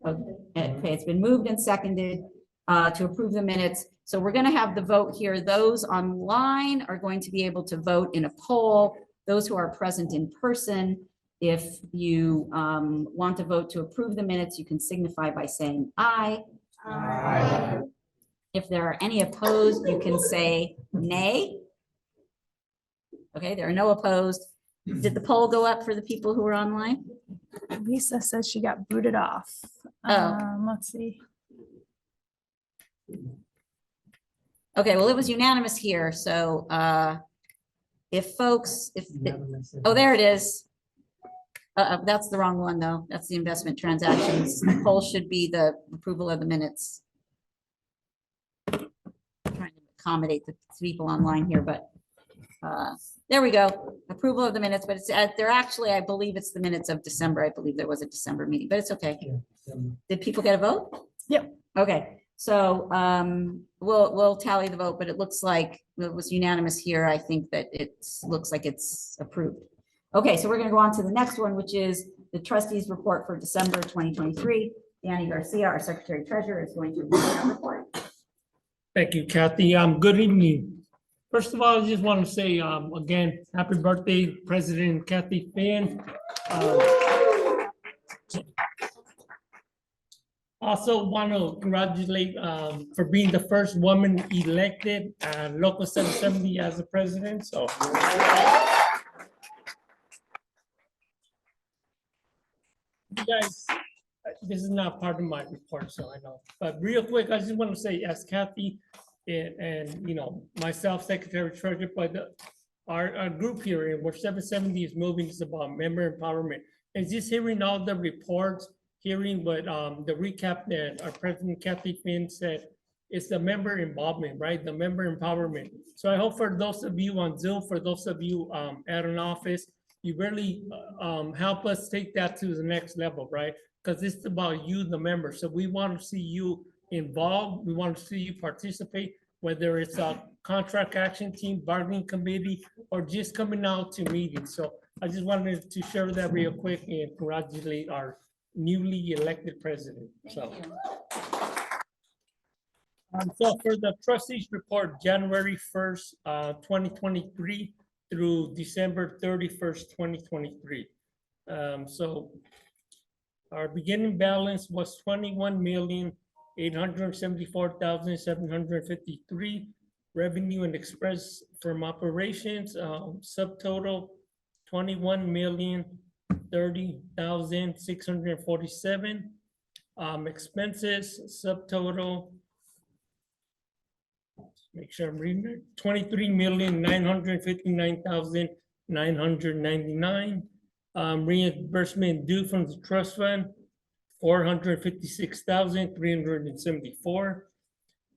Okay, it's been moved and seconded to approve the minutes. So we're going to have the vote here. Those online are going to be able to vote in a poll. Those who are present in person, if you want to vote to approve the minutes, you can signify by saying aye. Aye. If there are any opposed, you can say nay. Okay, there are no opposed. Did the poll go up for the people who are online? Lisa says she got booted off. Let's see. Okay, well, it was unanimous here, so oh, there it is. That's the wrong one, though. That's the investment transactions. The poll should be the approval of the minutes. I'm trying to accommodate the people online here, but there we go. Approval of the minutes, but it's they're actually, I believe it's the minutes of December. I believe there was a December meeting, but it's okay. Did people get a vote? Yep. Okay, so we'll tally the vote, but it looks like it was unanimous here. I think that it looks like it's approved. Okay, so we're going to go on to the next one, which is the trustees report for December 2023. Danny Garcia, our secretary treasurer, is going to read that report. Thank you, Kathy. Good evening. First of all, I just want to say again, happy birthday, President Kathy Finn. Also want to congratulate for being the first woman elected local 770 as the president. So you guys, this is not part of my report, so I know. But real quick, I just want to say, as Kathy and you know, myself, Secretary Treasurer, but our group here, and where 770 is moving, is about member empowerment. And just hearing all the reports, hearing what the recap that our President Kathy Finn said, it's the member involvement, right? The member empowerment. So I hope for those of you on Zoom, for those of you at an office, you really help us take that to the next level, right? Because it's about you, the member. So we want to see you involved. We want to see you participate, whether it's a contract action team, bargaining committee, or just coming out to meetings. So I just wanted to share that real quick and congratulate our newly elected president. So for the trustees report, January 1st, 2023 through December 31st, 2023. So our beginning balance was 21,874,753. Revenue and express from operations, subtotal 21,030,647. Expenses, subtotal, make sure I'm reading it, 23,959,999. Reimbursement due from the trust fund, 456,374.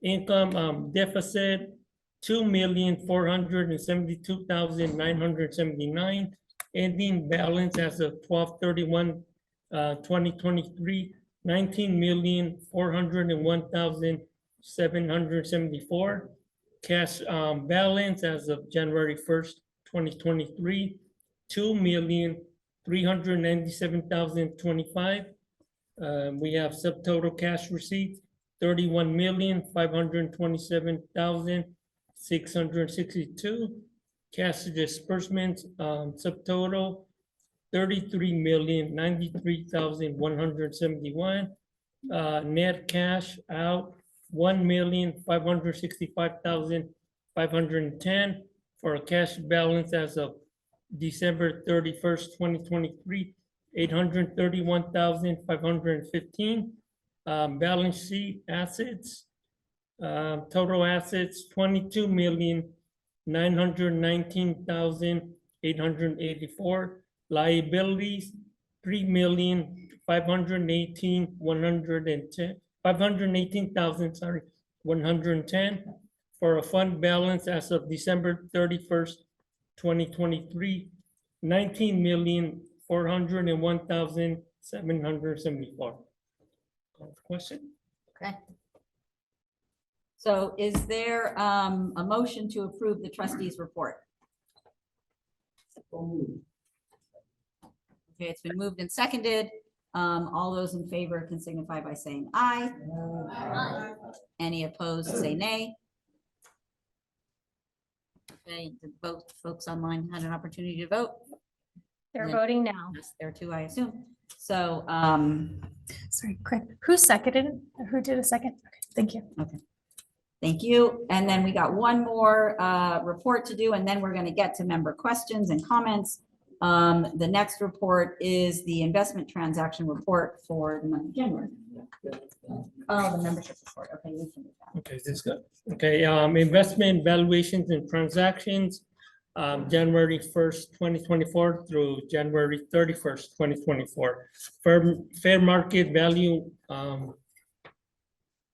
Income deficit, 2,472,979. Ending balance as of 12/31/2023, 19,401,774. Cash balance as of January 1st, 2023, 2,397,025. We have subtotal cash receipts, 31,527,662. Cash disbursements, subtotal, 33,093,171. Net cash out, 1,565,510 for a cash balance as of December 31st, 2023, 831,515. Balance sheet assets, total assets, 22,919,884. Liabilities, 518,110 for a fund balance as of December 31st, 2023, 19,401,774. Question? Okay. So is there a motion to approve the trustees report? Okay, it's been moved and seconded. All those in favor can signify by saying aye. Aye. Any opposed, say nay. Okay, did both folks online had an opportunity to vote? They're Then- voting now. Yes, there too, I assume. So, Sorry, quick. Who seconded it? Who did a second? Okay, thank you. okay. Thank you. And then we got one more report to do, and then we're going to get to member questions and comments. The next report is the investment transaction report for the month of January. Oh, the membership report. Okay, we can do that. Okay, this is good. Okay, investment valuations and transactions, January 1st, 2024 through January 31st, 2024. Fair market value,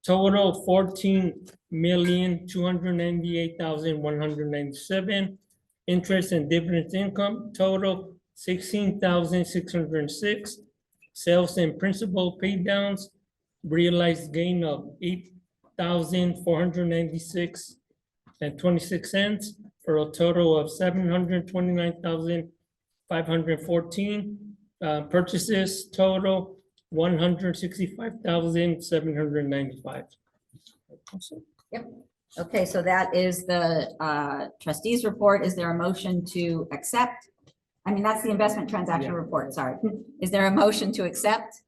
total 14,298,197. Interest and dividends income, total 16,606. Sales and principal pay downs, realized gain of 8,496.26 for a total of 729,514. Purchases total 165,795. Yep. Okay, so that is the trustees report. Is there a motion to accept? I mean, that's the investment transaction report, sorry. Is there a motion to accept?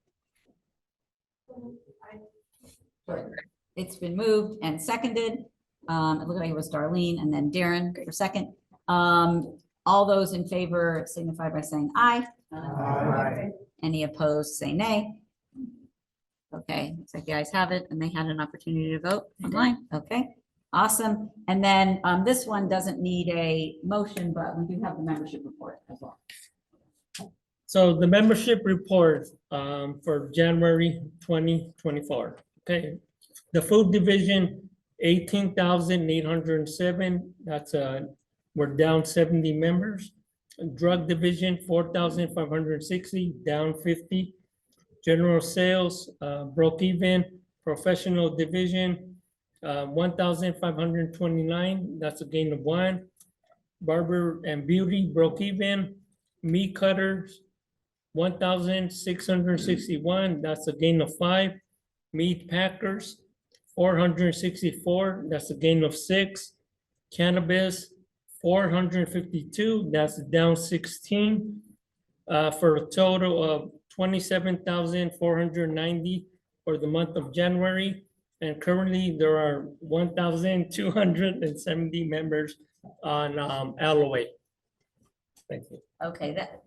It's been moved and seconded. It looked like it was Darlene and then Darren for second. All those in favor signify by saying aye. Aye. Any opposed, say nay. Okay, looks like you guys have it and they had an opportunity to vote online. Okay, awesome. And then this one doesn't need a motion, but we do have the membership report as well. So the membership report for January 2024. Okay, the food division, 18,807. That's we're down 70 members. Drug division, 4,560, down 50. General sales, broke even. Professional division, 1,529. That's a gain of 1. Barber and beauty broke even. Meat cutters, 1,661. That's a gain of 5. Meat packers, 464. That's a gain of 6. Cannabis, 452. That's down 16. For a total of 27,490 for the month of January. And currently there are 1,270 members on LOA. Thank you. Okay, that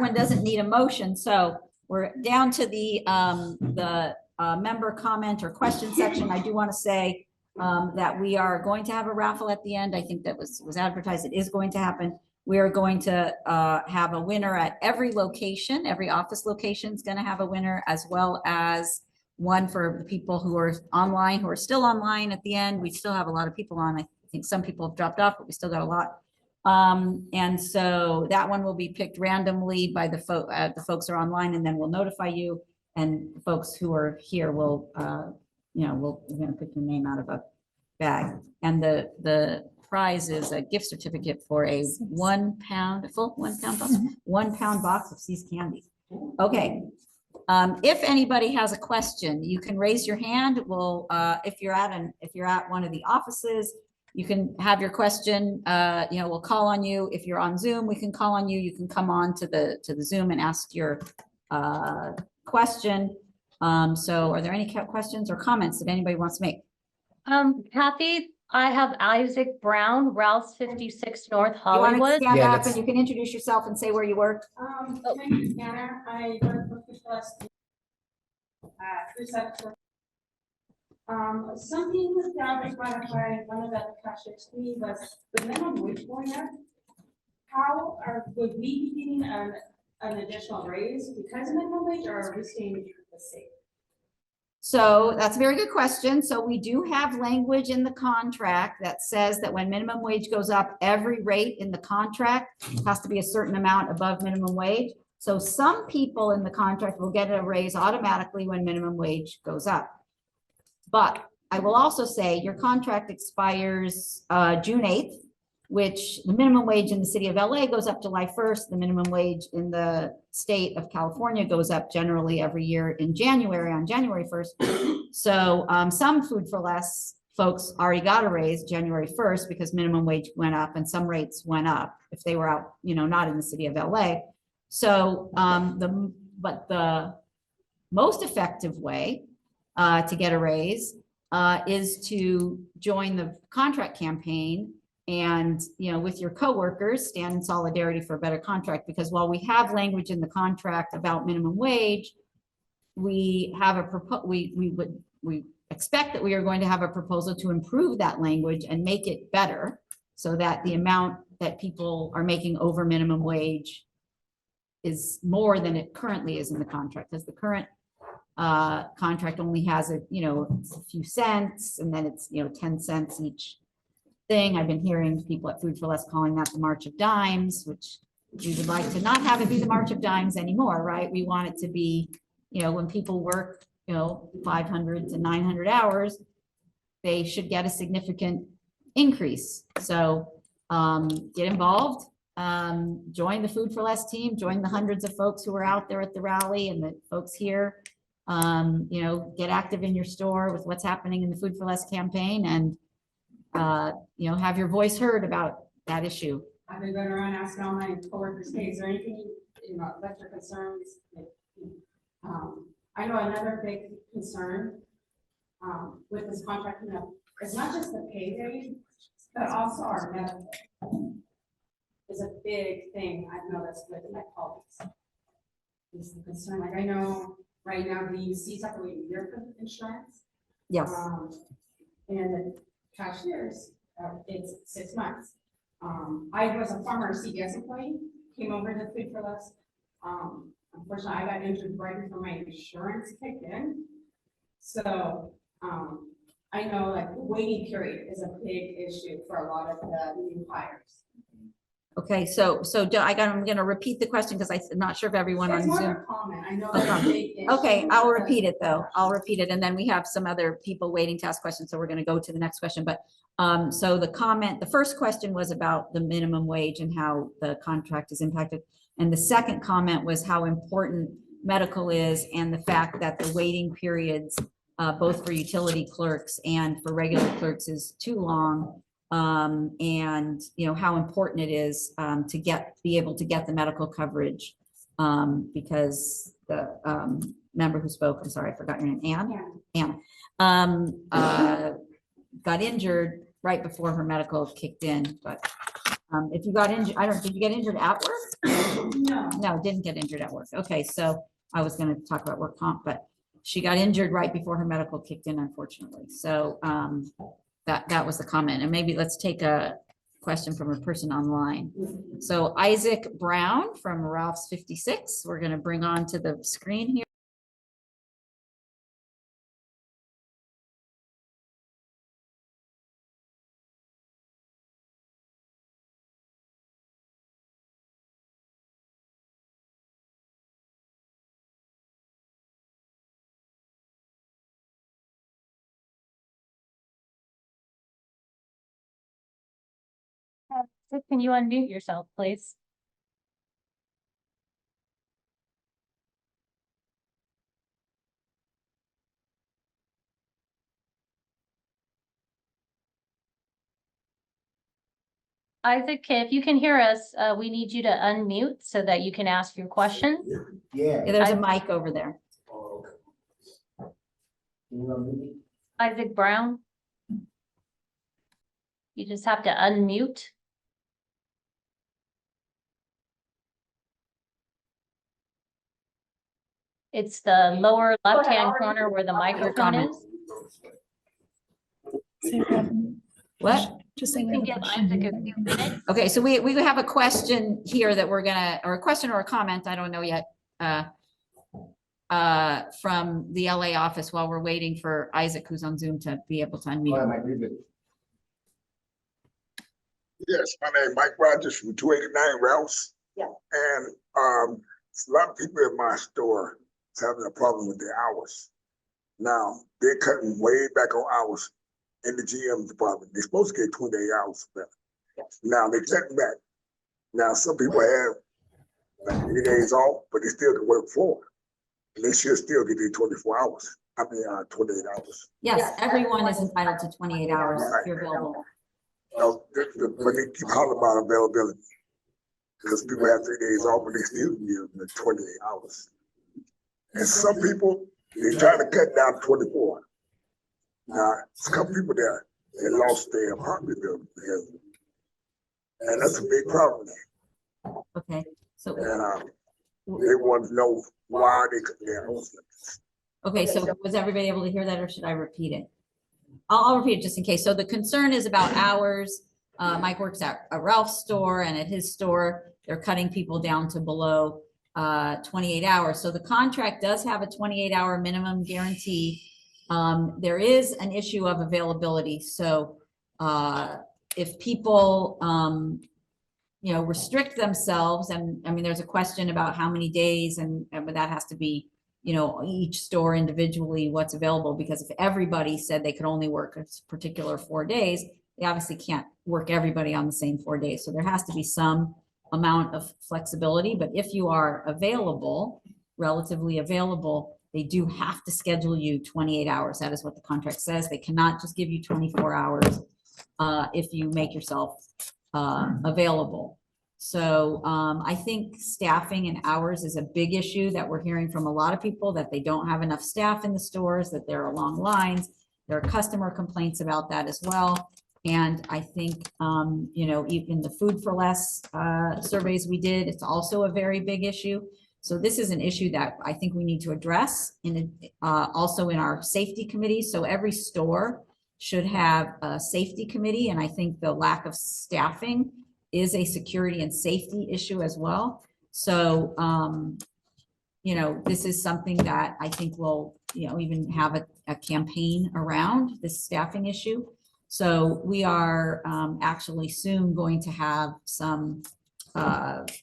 one doesn't need a motion, so we're down to the member comment or question section. I do want to say that we are going to have a raffle at the end. I think that was advertised. It is going to happen. We are going to have a winner at every location. Every office location is going to have a winner, as well as one for the people who are online, who are still online at the end. We still have a lot of people on. I think some people have dropped off, but we still got a lot. And so that one will be picked randomly by the folks who are online, and then we'll notify you. And folks who are here will, we're going to pick your name out of bag. And the prize is a gift certificate for a 1 pound, a full 1 pound box, 1 pound box of See's candy. Okay. If anybody has a question, you can raise your hand. We'll, if you're at one of the offices, you can have your question, we'll call on you. If you're on Zoom, we can call on you. You can come on to the Zoom and ask your question. So are there any questions or comments that anybody wants to make? Kathy, I have Isaac Brown, Rouse 56 North You want to Hollywood. stand up and you can introduce yourself and say where you work? My name is Anna. I work for Fish Plus. Something that was brought up by one of the cashiers to me was the minimum wage going up. Would we be getting an additional raise because of minimum wage, or are we staying the same? So that's a very good question. So we do have language in the contract that says that when minimum wage goes up, every rate in the contract has to be a certain amount above minimum wage. So some people in the contract will get a raise automatically when minimum wage goes up. But I will also say your contract expires June 8th, which the minimum wage in the city of LA goes up July 1st. The minimum wage in the state of California goes up generally every year in January, on January 1st. So some Food for Less folks already got a raise January 1st because minimum wage went up and some rates went up if they were out, not in the city of LA. So the most effective way to get a raise is to join the contract campaign and, with your coworkers, stand in solidarity for a better contract. Because while we have language in the contract about minimum wage, we have we expect that we are going to have a proposal to improve that language and make it better so that the amount that people are making over minimum wage is more than it currently is in the contract, because the current contract only has it's a few cents, and then it's 10 cents each thing. I've been hearing people at Food for Less calling that the March of Dimes, which we would like to not have it be the March of Dimes anymore, right? We want it to be, when people work 500 to 900 hours, they should get a significant increase. So get involved, join the Food for Less team, join the hundreds of folks who are out there at the rally and the folks here. Get active in your store with what's happening in the Food for Less campaign, and have your voice heard about that issue. I've been going around asking all my coworkers, hey, is there anything, that's your concerns? I know another big concern with this contract, it's not just the pay rate, but also our medical is a big thing I've noticed with my colleagues. Is the concern, like I know right now the UCs have to wait a year for insurance. Yes. And the cashiers, it's 6 months. I was a former CVS employee, came over to Food for Less. Unfortunately, I got injured right before my insurance kicked in. So I know like the waiting period is a big issue for a lot of the new hires. Okay, I'm going to repeat the question because I'm not sure if everyone on It's more Zoom. of a comment. I know that's a big issue. Okay, I'll repeat it though. I'll repeat it, and then we have some other people waiting to ask questions, so we're going to go to the next question. But so the first question was about the minimum wage and how the contract is impacted, and the second comment was how important medical is and the fact that the waiting periods, both for utility clerks and for regular clerks, is too long. And how important it is to be able to get the medical coverage, because the member who spoke, I'm sorry, I forgot your name, Anna, got injured right before her medical kicked in. But if you got injured, did you get injured at work? No, didn't get injured at work. Okay, so I was going to talk about work comp, but she got injured right before her medical kicked in, unfortunately. So that was the comment. And maybe let's take a question from a person online. So Isaac Brown from Ralph's 56, we're going to bring on to the screen here. Isaac, can you unmute yourself, please? Isaac, if you can hear us, we need you to unmute so that you can ask your question. Yeah, there's a mic over there. Isaac Brown. You just have to unmute. It's the lower left-hand corner where the microphone is. What? Just saying. We can give Isaac a few minutes. Okay, so we have a question here that we're gonna, or a question or a comment, I don't know yet, from the LA office while we're waiting for Isaac, who's on Zoom, to be able to unmute. Yes, my name is Mike Rogers from 289 Rouse. Yeah. And a lot of people in my store is having a problem with their hours. Now, they're cutting way back on hours in the GM department. They're supposed to get 28 hours back. Now, they're cutting back. Now, some people have like 3 days off, but they still can work 4. And they should still get their 24 hours. 28 hours. Yes, everyone is entitled to 28 hours if you're available. No, but they keep hollering about availability. Because people have 3 days off, but they still give them 28 hours. And some people, they try to cut down to 24. Now, it's a couple people there, they lost their apartment building. And that's a big problem. Okay, so. And they want to know why they cut their hours. Okay, so was everybody able to hear that, or should I repeat it? I'll repeat it just in case. So the concern is about hours. Mike works at a Ralph's store, and at his store, they're cutting people down to below 28 hours. So the contract does have a 28-hour minimum guarantee. There is an issue of availability. So if people, restrict themselves, and I mean, there's a question about how many days, but that has to be, each store individually, what's available, because if everybody said they could only work a particular 4 days, they obviously can't work everybody on the same 4 days. So there has to be some amount of flexibility, but if you are available, relatively available, they do have to schedule you 28 hours. That is what the contract says. They cannot just give you 24 hours if you make yourself available. So I think staffing and hours is a big issue that we're hearing from a lot of people, that they don't have enough staff in the stores, that there are long lines. There are customer complaints about that as well. And I think, even the Food for Less surveys we did, it's also a very big issue. So this is an issue that I think we need to address also in our safety committee. So every store should have a safety committee. And I think the lack of staffing is a security and safety issue as well. So, this is something that I think we'll, even have a campaign around this staffing issue. So we are actually soon going to have some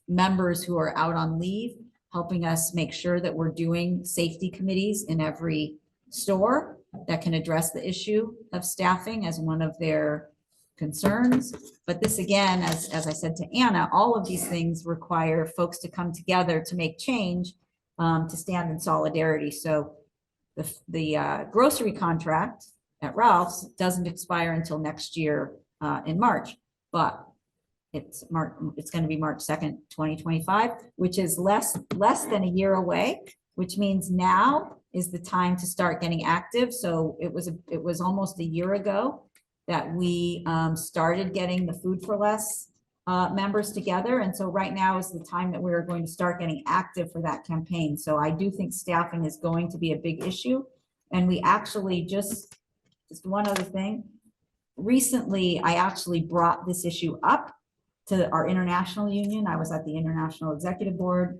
members who are out on leave, helping us make sure that we're doing safety committees in every store that can address the issue of staffing as one of their concerns. But this, again, as I said to Anna, all of these things require folks to come together to make change, to stand in solidarity. So the grocery contract at Ralph's doesn't expire until next year in March, but it's going to be March 2nd, 2025, which is less than a year away, which means now is the time to start getting active. So it was almost a year ago that we started getting the Food for Less members together. And so right now is the time that we're going to start getting active for that campaign. So I do think staffing is going to be a big issue. And we actually just one other thing. Recently, I actually brought this issue up to our international union. I was at the International Executive Board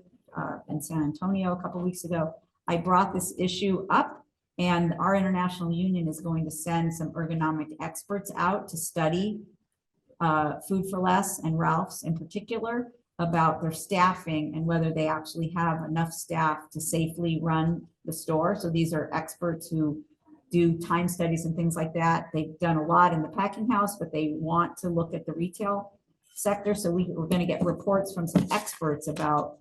in San Antonio a couple of weeks ago. I brought this issue up, and our international union is going to send some ergonomic experts out to study Food for Less and Ralph's in particular about their staffing and whether they actually have enough staff to safely run the store. So these are experts who do time studies and things like that. They've done a lot in the packing house, but they want to look at the retail sector. So we're gonna get reports from some experts about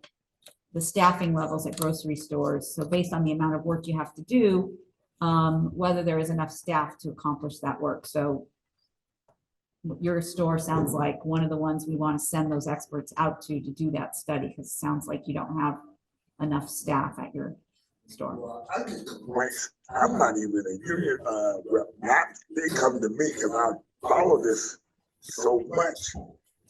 the staffing levels at grocery stores. So based on the amount of work you have to do, whether there is enough staff to accomplish that work. So your store sounds like one of the ones we want to send those experts out to do that study, because it sounds like you don't have enough staff at your store. Well, I get complaints. I'm not even a union rep. They come to me because I follow this so much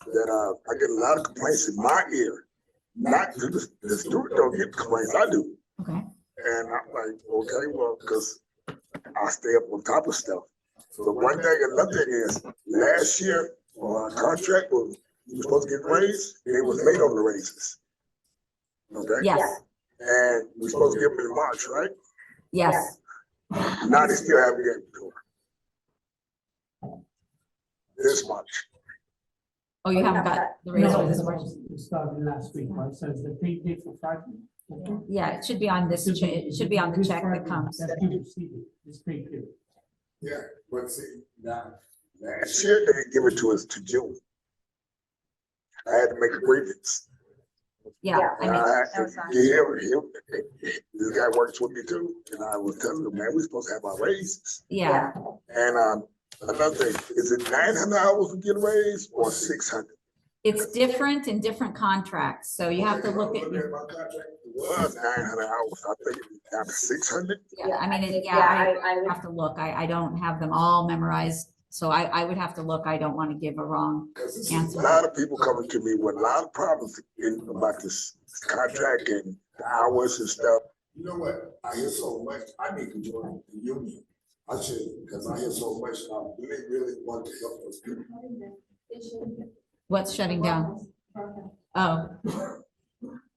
that I get a lot of complaints in my ear. Not to the student don't get complaints, I do. Okay. And I'm like, okay, well, because I stay up on top of stuff. So one thing, another thing is, last year, our contract was, we were supposed to get raised, it was late on the raises. Okay? Yes. And we're supposed to give them in March, right? Yes. Now they still haven't given it to her. This much. Oh, you haven't got the raise for this March? It started last week, right? So it's the pay date for Friday. Yeah, it should be on this, it should be on the check that comes. That's you receive it, this pay period. Yeah, but see, now, last year they didn't give it to us to June. I had to make a grievance. Yeah, I mean, This guy works with me too, and I was telling him, man, we're supposed to have our raises. yeah, And another thing, is it 900 hours we get a raise or 600? it's different in different contracts, so you have to look at. My contract was 900 hours, I think it's down to 600. Yeah, I mean, I would have to look. I don't have them all memorized, so I would have to look. I don't want to give a wrong A answer. lot of people coming to me with a lot of problems about this contract and the hours and stuff. You know what? I hear so much, I need to join the union. I should, because I hear so much, I really, really want to help those people. What's shutting down? Oh.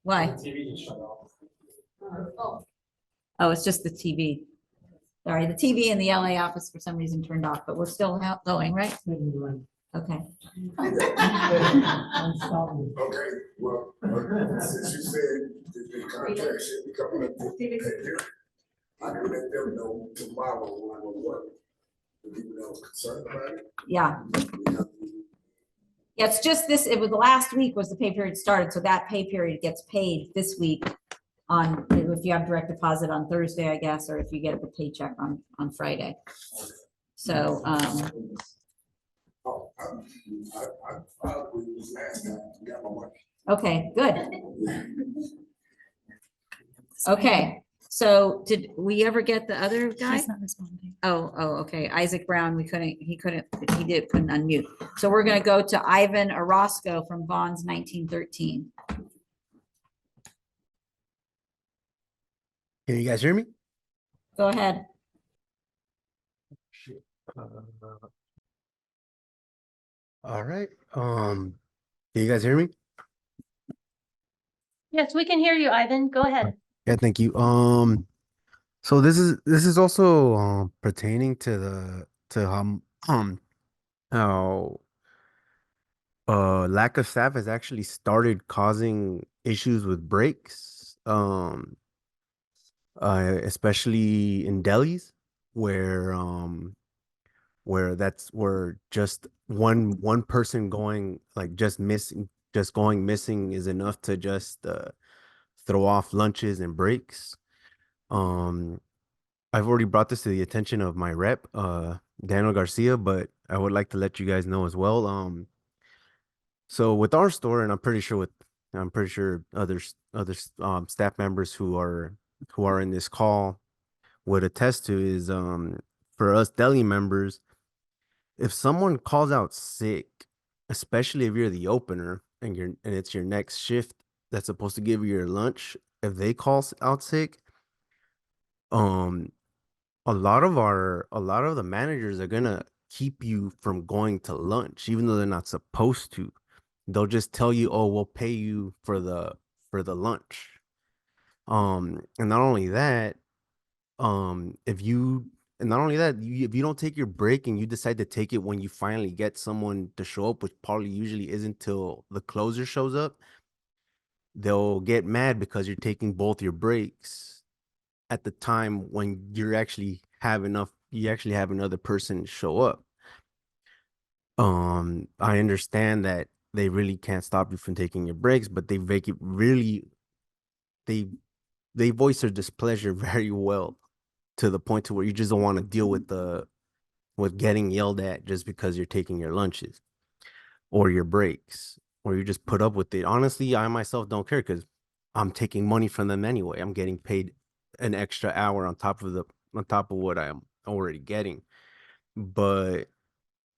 Why? Oh, it's just the TV. Sorry, the TV in the LA office for some reason turned off, but we're still going, right? Okay. Okay, well, since you said the contract should be coming up to pay period, I can let them know tomorrow when I go to work. The people that was concerned about it. Yeah. Yeah, it's just this, it was the last week was the pay period started, so that pay period gets paid this week on, if you have direct deposit on Thursday, I guess, or if you get a paycheck on Friday. So, Oh, I probably was last time, got my money. okay, good. Okay, so did we ever get the other guy? He's not responding. Oh, okay. Isaac Brown, he couldn't unmute. So we're gonna go to Ivan Orozco from Vaughn's 1913. Can you guys hear me? Go ahead. All right. Can you guys hear me? Yes, we can hear you, Ivan. Go ahead. Yeah, thank you. So this is also pertaining to how lack of staff has actually started causing issues with breaks, especially in delis where just one person going like just going missing is enough to just throw off lunches and breaks. I've already brought this to the attention of my rep, Daniel Garcia, but I would like to let you guys know as well. So with our store, and I'm pretty sure other staff members who are in this call would attest to is for us deli members, if someone calls out sick, especially if you're the opener and it's your next shift that's supposed to give you your lunch, if they call out sick, a lot of the managers are gonna keep you from going to lunch, even though they're not supposed to. They'll just tell you, "Oh, we'll pay you for the lunch." And not only that, if you don't take your break and you decide to take it when you finally get someone to show up, which probably usually isn't till the closer shows up, they'll get mad because you're taking both your breaks at the time when you actually have another person show up. I understand that they really can't stop you from taking your breaks, but they make it really, they voice their displeasure very well, to the point to where you just don't want to deal with getting yelled at just because you're taking your lunches or your breaks, or you just put up with it. Honestly, I myself don't care, because I'm taking money from them anyway. I'm getting paid an extra hour on top of what I'm already getting. But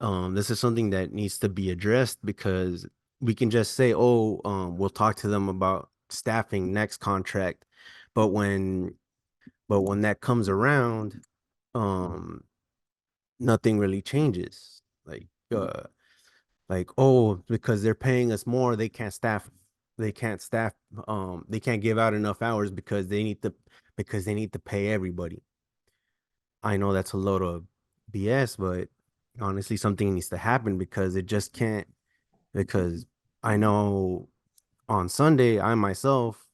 this is something that needs to be addressed, because we can just say, oh, we'll talk to them about staffing next contract, but when that comes around, nothing really changes. Like, oh, because they're paying us more, they can't staff, they can't give out enough hours because they need to pay everybody. I know that's a load of BS, but honestly, something needs to happen, because it just can't. Because I know on Sunday, I myself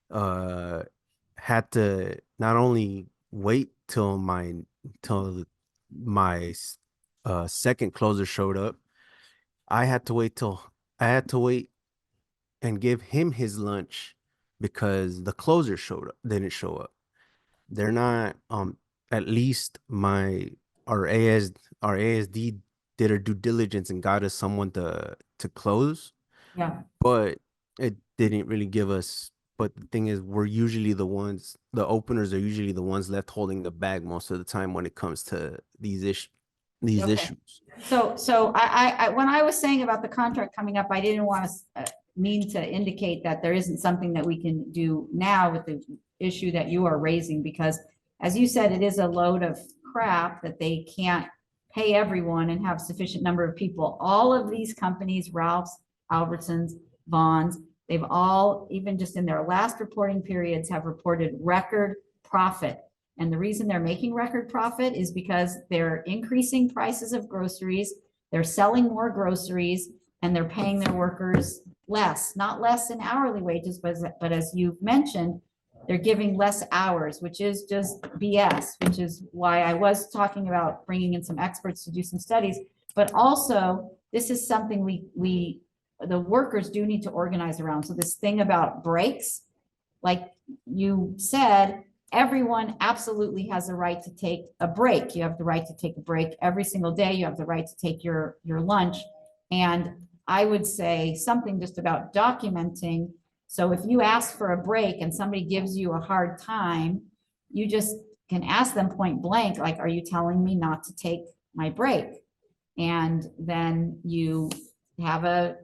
had to not only wait till my second closer showed up. I had to wait and give him his lunch, because the closer didn't show up. They're not at least our ASD did her due diligence and got us someone to close, Yeah. but it didn't really give us. But the thing is, the openers are usually the ones left holding the bag most of the time when it comes to these issues. Okay. So I when I was saying about the contract coming up, I didn't want to mean to indicate that there isn't something that we can do now with the issue that you are raising, because as you said, it is a load of crap that they can't pay everyone and have sufficient number of people. All of these companies, Ralph's, Albertsons, Vons, they've all, even just in their last reporting periods, have reported record profit. And the reason they're making record profit is because they're increasing prices of groceries, they're selling more groceries, and they're paying their workers less, not less in hourly wages, but as you've mentioned, they're giving less hours, which is just BS, which is why I was talking about bringing in some experts to do some studies. But also, this is something the workers do need to organize around. So this thing about breaks, like you said, everyone absolutely has a right to take a break. You have the right to take a break every single day. You have the right to take your lunch. And I would say something just about documenting. So if you ask for a break and somebody gives you a hard time, you just can ask them point blank, like, are you telling me not to take my break? And then you have a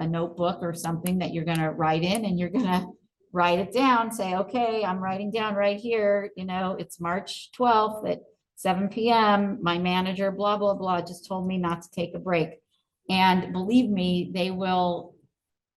notebook or something that you're going to write in, and you're going to write it down, say, okay, I'm writing down right here, it's March 12th at 7 p.m. My manager, blah, blah, blah, just told me not to take a break. And believe me, they will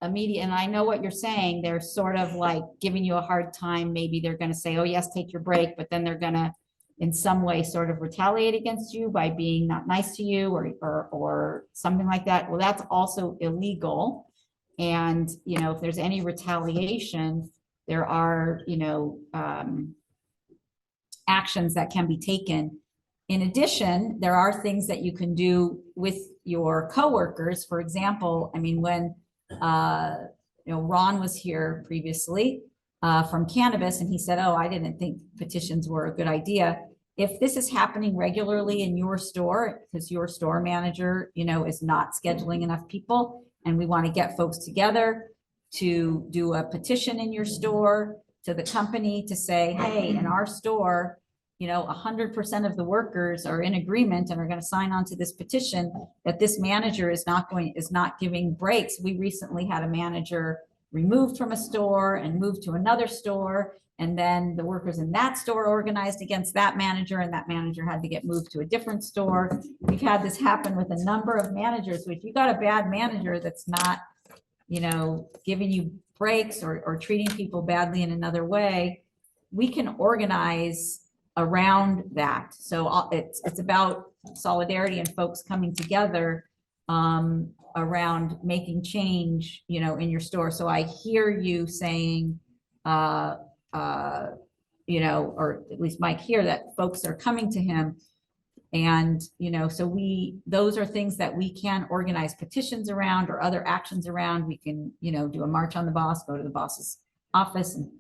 immediately, and I know what you're saying, they're sort of like giving you a hard time. Maybe they're going to say, oh yes, take your break, but then they're going to in some way sort of retaliate against you by being not nice to you or something like that. Well, that's also illegal. And, if there's any retaliation, there are, actions that can be taken. In addition, there are things that you can do with your coworkers. For example, when, Ron was here previously from cannabis, and he said, oh, I didn't think petitions were a good idea. If this is happening regularly in your store, because your store manager, is not scheduling enough people, and we want to get folks together to do a petition in your store to the company to say, hey, in our store, 100% of the workers are in agreement and are going to sign on to this petition that this manager is not giving breaks. We recently had a manager removed from a store and moved to another store. And then the workers in that store organized against that manager, and that manager had to get moved to a different store. We've had this happen with a number of managers. So if you got a bad manager that's not, giving you breaks or treating people badly in another way, we can organize around that. So it's about solidarity and folks coming together around making change, in your store. So I hear you saying, or at least Mike here, that folks are coming to him. And, so those are things that we can organize petitions around or other actions around. We can, do a march on the boss, go to the boss's office and,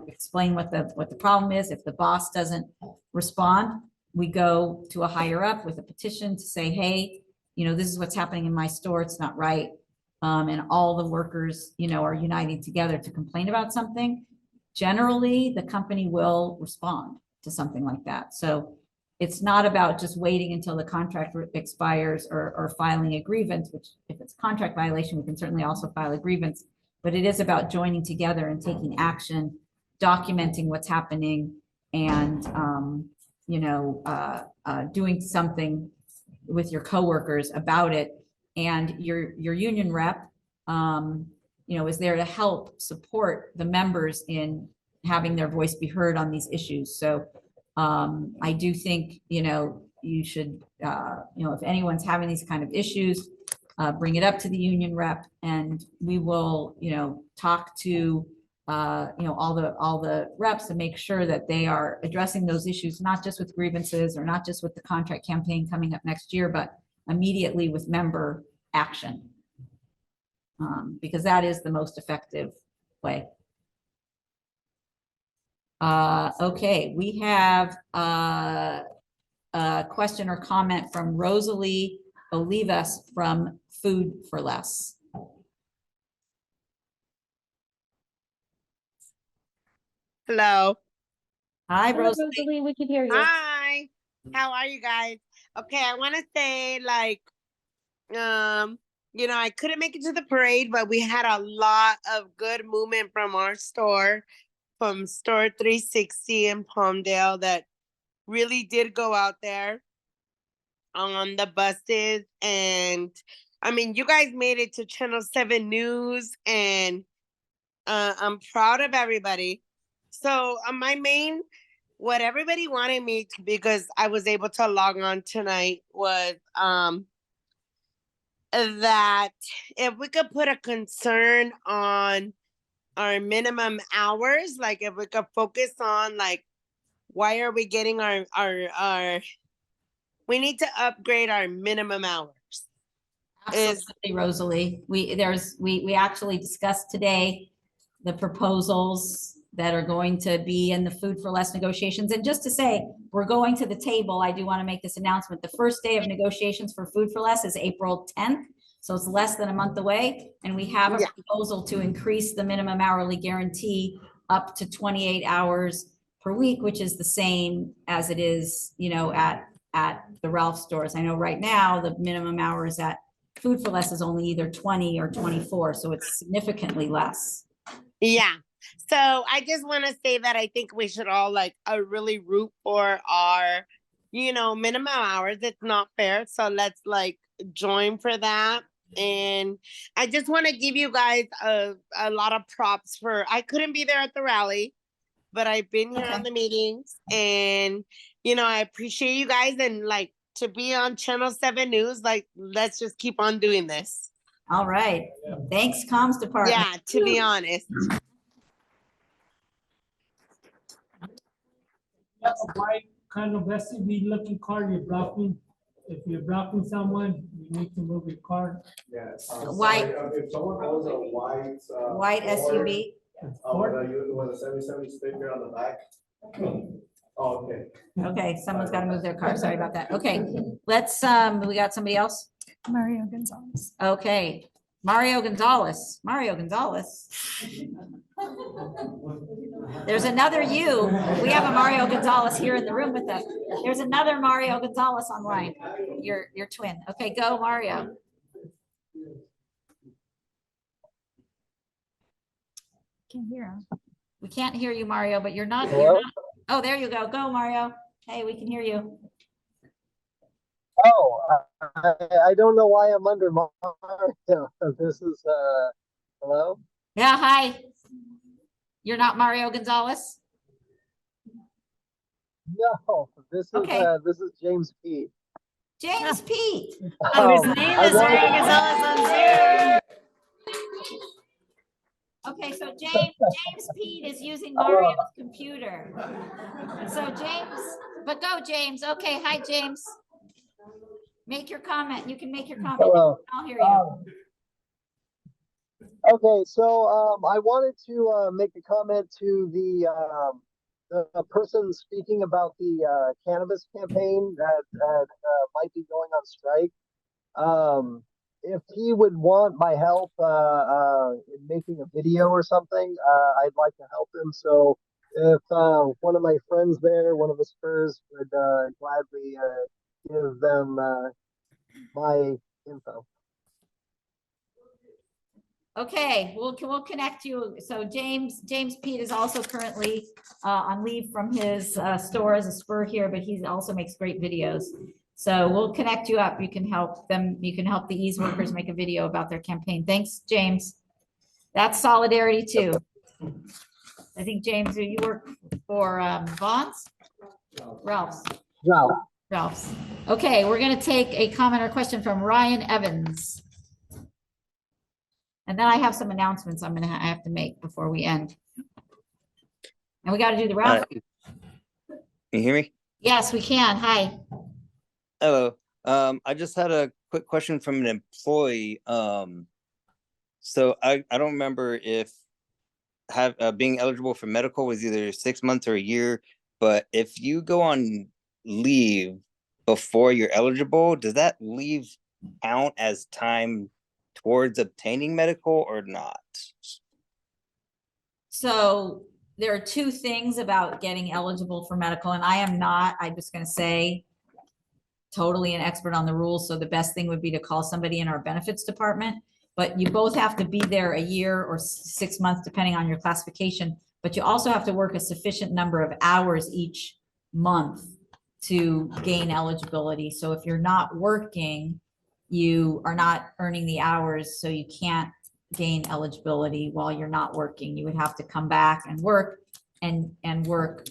explain what the problem is. If the boss doesn't respond, we go to a higher up with a petition to say, hey, this is what's happening in my store. It's not right. And all the workers, are uniting together to complain about something. Generally, the company will respond to something like that. So it's not about just waiting until the contract expires or filing a grievance, which if it's a contract violation, we can certainly also file a grievance. But it is about joining together and taking action, documenting what's happening, and doing something with your coworkers about it. And your union rep, is there to help support the members in having their voice be heard on these issues. So I do think, you should, if anyone's having these kind of issues, bring it up to the union rep, and we will, talk to, all the reps and make sure that they are addressing those issues, not just with grievances or not just with the contract campaign coming up next year, but immediately with member action. Because that is the most effective way. Okay, we have a question or comment from Rosalie Olivas from Food for Less. Hello. Hi, Hello, Rosalie. Rosalie, we can hear you. Hi. How are you guys? Okay, I want to say I couldn't make it to the parade, but we had a lot of good movement from our store, from Store 360 in Palmdale, that really did go out there on the buses. And I mean, you guys made it to Channel 7 News, and I'm proud of everybody. So what everybody wanted me to, because I was able to log on tonight, was that if we could put a concern on our minimum hours, like if we could focus on why are we getting we need to upgrade our minimum hours. Absolutely, Rosalie. We actually discussed today the proposals that are going to be in the Food for Less negotiations. And just to say, we're going to the table. I do want to make this announcement. The first day of negotiations for Food for Less is April 10th. So it's less than a month away. And we have a proposal to increase the minimum hourly guarantee up to 28 hours per week, which is the same as it is, at the Ralph stores. I know right now the minimum hours at Food for Less is only either 20 or 24. So it's significantly less. Yeah. So I just want to say that I think we should all really root for our, minimum hours. It's not fair. So let's join for that. And I just want to give you guys a lot of props I couldn't be there at the rally, but I've been here on the meetings, and, I appreciate you guys, and to be on Channel 7 News, let's just keep on doing this. All right. Thanks, comms department. Yeah, to be honest. That's a white kind of SUV looking car you're blocking. If you're blocking someone, you need to move your car. Yes. White. If someone owns a white. White SUV. With a 77 sticker on the back. Oh, okay. Okay, someone's got to move their car. Sorry about that. Okay, let's, we got somebody else? Mario Gonzalez. Okay, Mario Gonzalez. Mario Gonzalez. There's another you. We have a Mario Gonzalez here in the room with us. There's another Mario Gonzalez online. Your twin. Okay, go Mario. Can't hear him. We can't hear you, Mario, but you're not. Oh, there you go. Go, Mario. Hey, we can hear you. Oh, I don't know why I'm under Mario. This is, hello? Yeah, hi. You're not Mario Gonzalez? No, this is James Pete. James Pete. Oh, his name is Mario Gonzalez on Zoom. Okay, so James Pete is using Mario's computer. So James, but go, James. Okay, hi, James. Make your comment. You can make your comment. Hello. I'll hear you. Okay, so I wanted to make a comment to the person speaking about the cannabis campaign that might be going on strike. If he would want my help in making a video or something, I'd like to help him. So if one of my friends there, one of the Spurs, would gladly give them my info. Okay, we'll connect you. So James Pete is also currently on leave from his store as a Spur here, but he also makes great videos. So we'll connect you up. You can help them. You can help the ease workers make a video about their campaign. Thanks, James. That's solidarity too. I think, James, you work for Vaughn's? Ralph's. Ralph's. Okay, we're going to take a comment or question from Ryan Evans. And then I have some announcements I have to make before we end. And we got to do the raffle. Can you hear me? Yes, we can. Hi. Hello. I just had a quick question from an employee. So I don't remember if being eligible for medical was either 6 months or a year, but if you go on leave before you're eligible, does that leave count as time towards obtaining medical or not? So there are two things about getting eligible for medical, and I am not, I'm just going to say, totally an expert on the rules. So the best thing would be to call somebody in our benefits department, but you both have to be there a year or 6 months, depending on your classification. But you also have to work a sufficient number of hours each month to gain eligibility. So if you're not working, you are not earning the hours, so you can't gain eligibility while you're not working. You would have to come back and work and work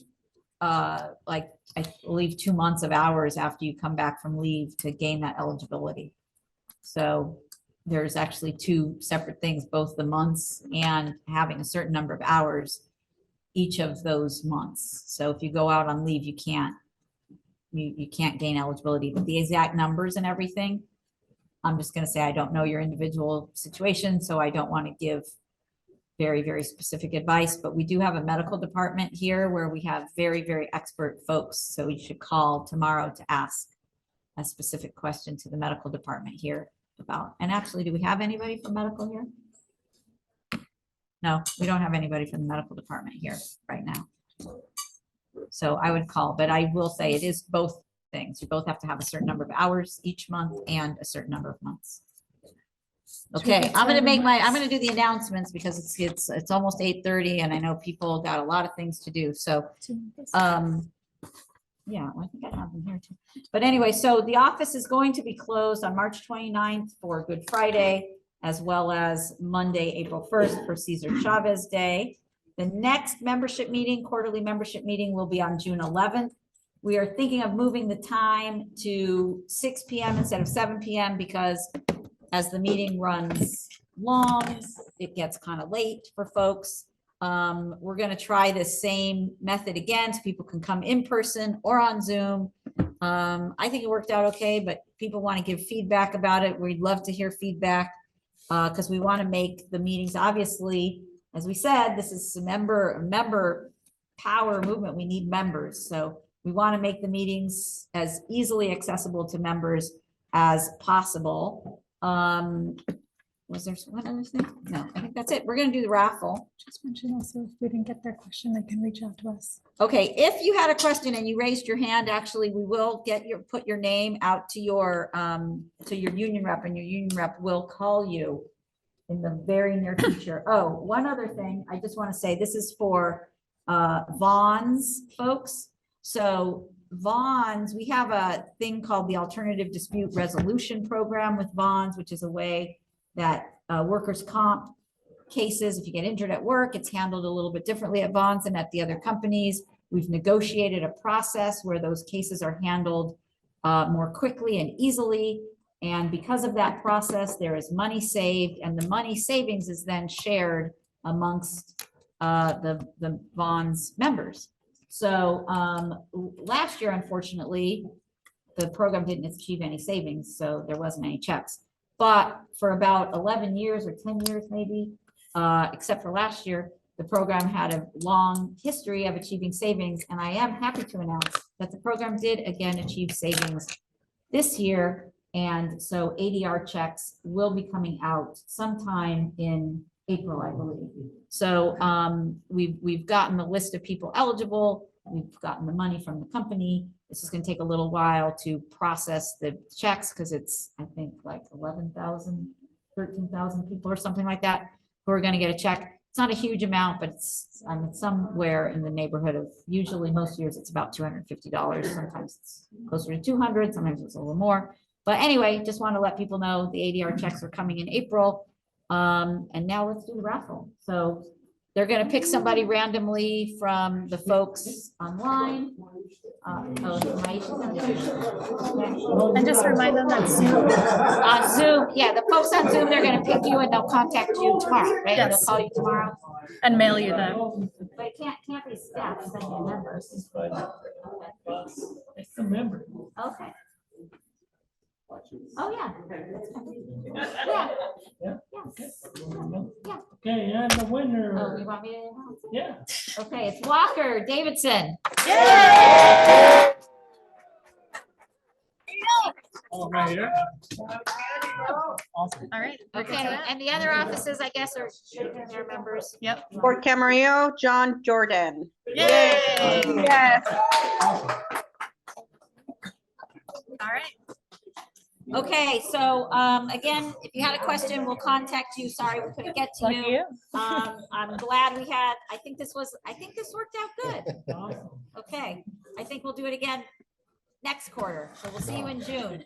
like I believe 2 months of hours after you come back from leave to gain that eligibility. So there's actually two separate things, both the months and having a certain number of hours each of those months. So if you go out on leave, you can't gain eligibility, but the exact numbers and everything, I'm just going to say I don't know your individual situation, so I don't want to give very, very specific advice, but we do have a medical department here where we have very, very expert folks. So you should call tomorrow to ask a specific question to the medical department here about, and actually, do we have anybody from medical here? No, we don't have anybody from the medical department here right now. So I would call, but I will say it is both things. You both have to have a certain number of hours each month and a certain number of months. Okay, I'm gonna do the announcements because it's almost 8:30 and I know people got a lot of things to do. So yeah, I think I have them here too. But anyway, so the office is going to be closed on March 29th for Good Friday, as well as Monday, April 1st for Cesar Chavez Day. The next membership meeting, quarterly membership meeting, will be on June 11th. We are thinking of moving the time to 6 p.m. instead of 7 p.m. because as the meeting runs long, it gets kind of late for folks. We're going to try the same method again so people can come in person or on Zoom. I think it worked out okay, but people want to give feedback about it. We'd love to hear feedback because we want to make the meetings, obviously, as we said, this is a member power movement. We need members. So we want to make the meetings as easily accessible to members as possible. Was there one other thing? No, I think that's it. We're going to do the raffle. Just mention also if we didn't get their question, they can reach out to us. Okay, if you had a question and you raised your hand, actually, we will put your name out to your union rep, and your union rep will call you in the very near future. Oh, one other thing, I just want to say, this is for Vaughn's folks. So Vaughn's, we have a thing called the Alternative Dispute Resolution Program with Vaughn's, which is a way that workers' comp cases, if you get injured at work, it's handled a little bit differently at Vaughn's than at the other companies. We've negotiated a process where those cases are handled more quickly and easily. And because of that process, there is money saved, and the money savings is then shared amongst the Vaughn's members. So last year, unfortunately, the program didn't achieve any savings, so there wasn't any checks. But for about 11 years or 10 years maybe, except for last year, the program had a long history of achieving savings, and I am happy to announce that the program did again achieve savings this year. And so ADR checks will be coming out sometime in April, I believe. So we've gotten the list of people eligible. We've gotten the money from the company. This is going to take a little while to process the checks because it's, I think, like 11,000, 13,000 people or something like that who are going to get a check. It's not a huge amount, but it's somewhere in the neighborhood of, usually most years it's about $250. Sometimes it's closer to 200, sometimes it's a little more. But anyway, just want to let people know the ADR checks are coming in April. And now let's do the raffle. So they're going to pick somebody randomly from the folks online. And just remind them that Zoom. On Zoom, yeah, the folks on Zoom, they're going to pick you and they'll contact you tomorrow, right? They'll Yes. call you tomorrow. And mail you them. But it can't be staff, send you members. It's a member. Okay. Oh, yeah. Yeah. Okay, and the winner. Oh, you want me to announce it? Yeah. Okay, it's Walker Davidson. Oh, right here. All right. Okay, and the other offices, I guess, are picking their members. Yep. Fort Camarillo, John Jordan. Yay! Yes. All right. Okay, so again, if you had a question, we'll contact you. Sorry, we couldn't get to Thank you. you. I'm glad we had, I think this worked out good. Okay, I think we'll do it again next quarter. So we'll see you in June.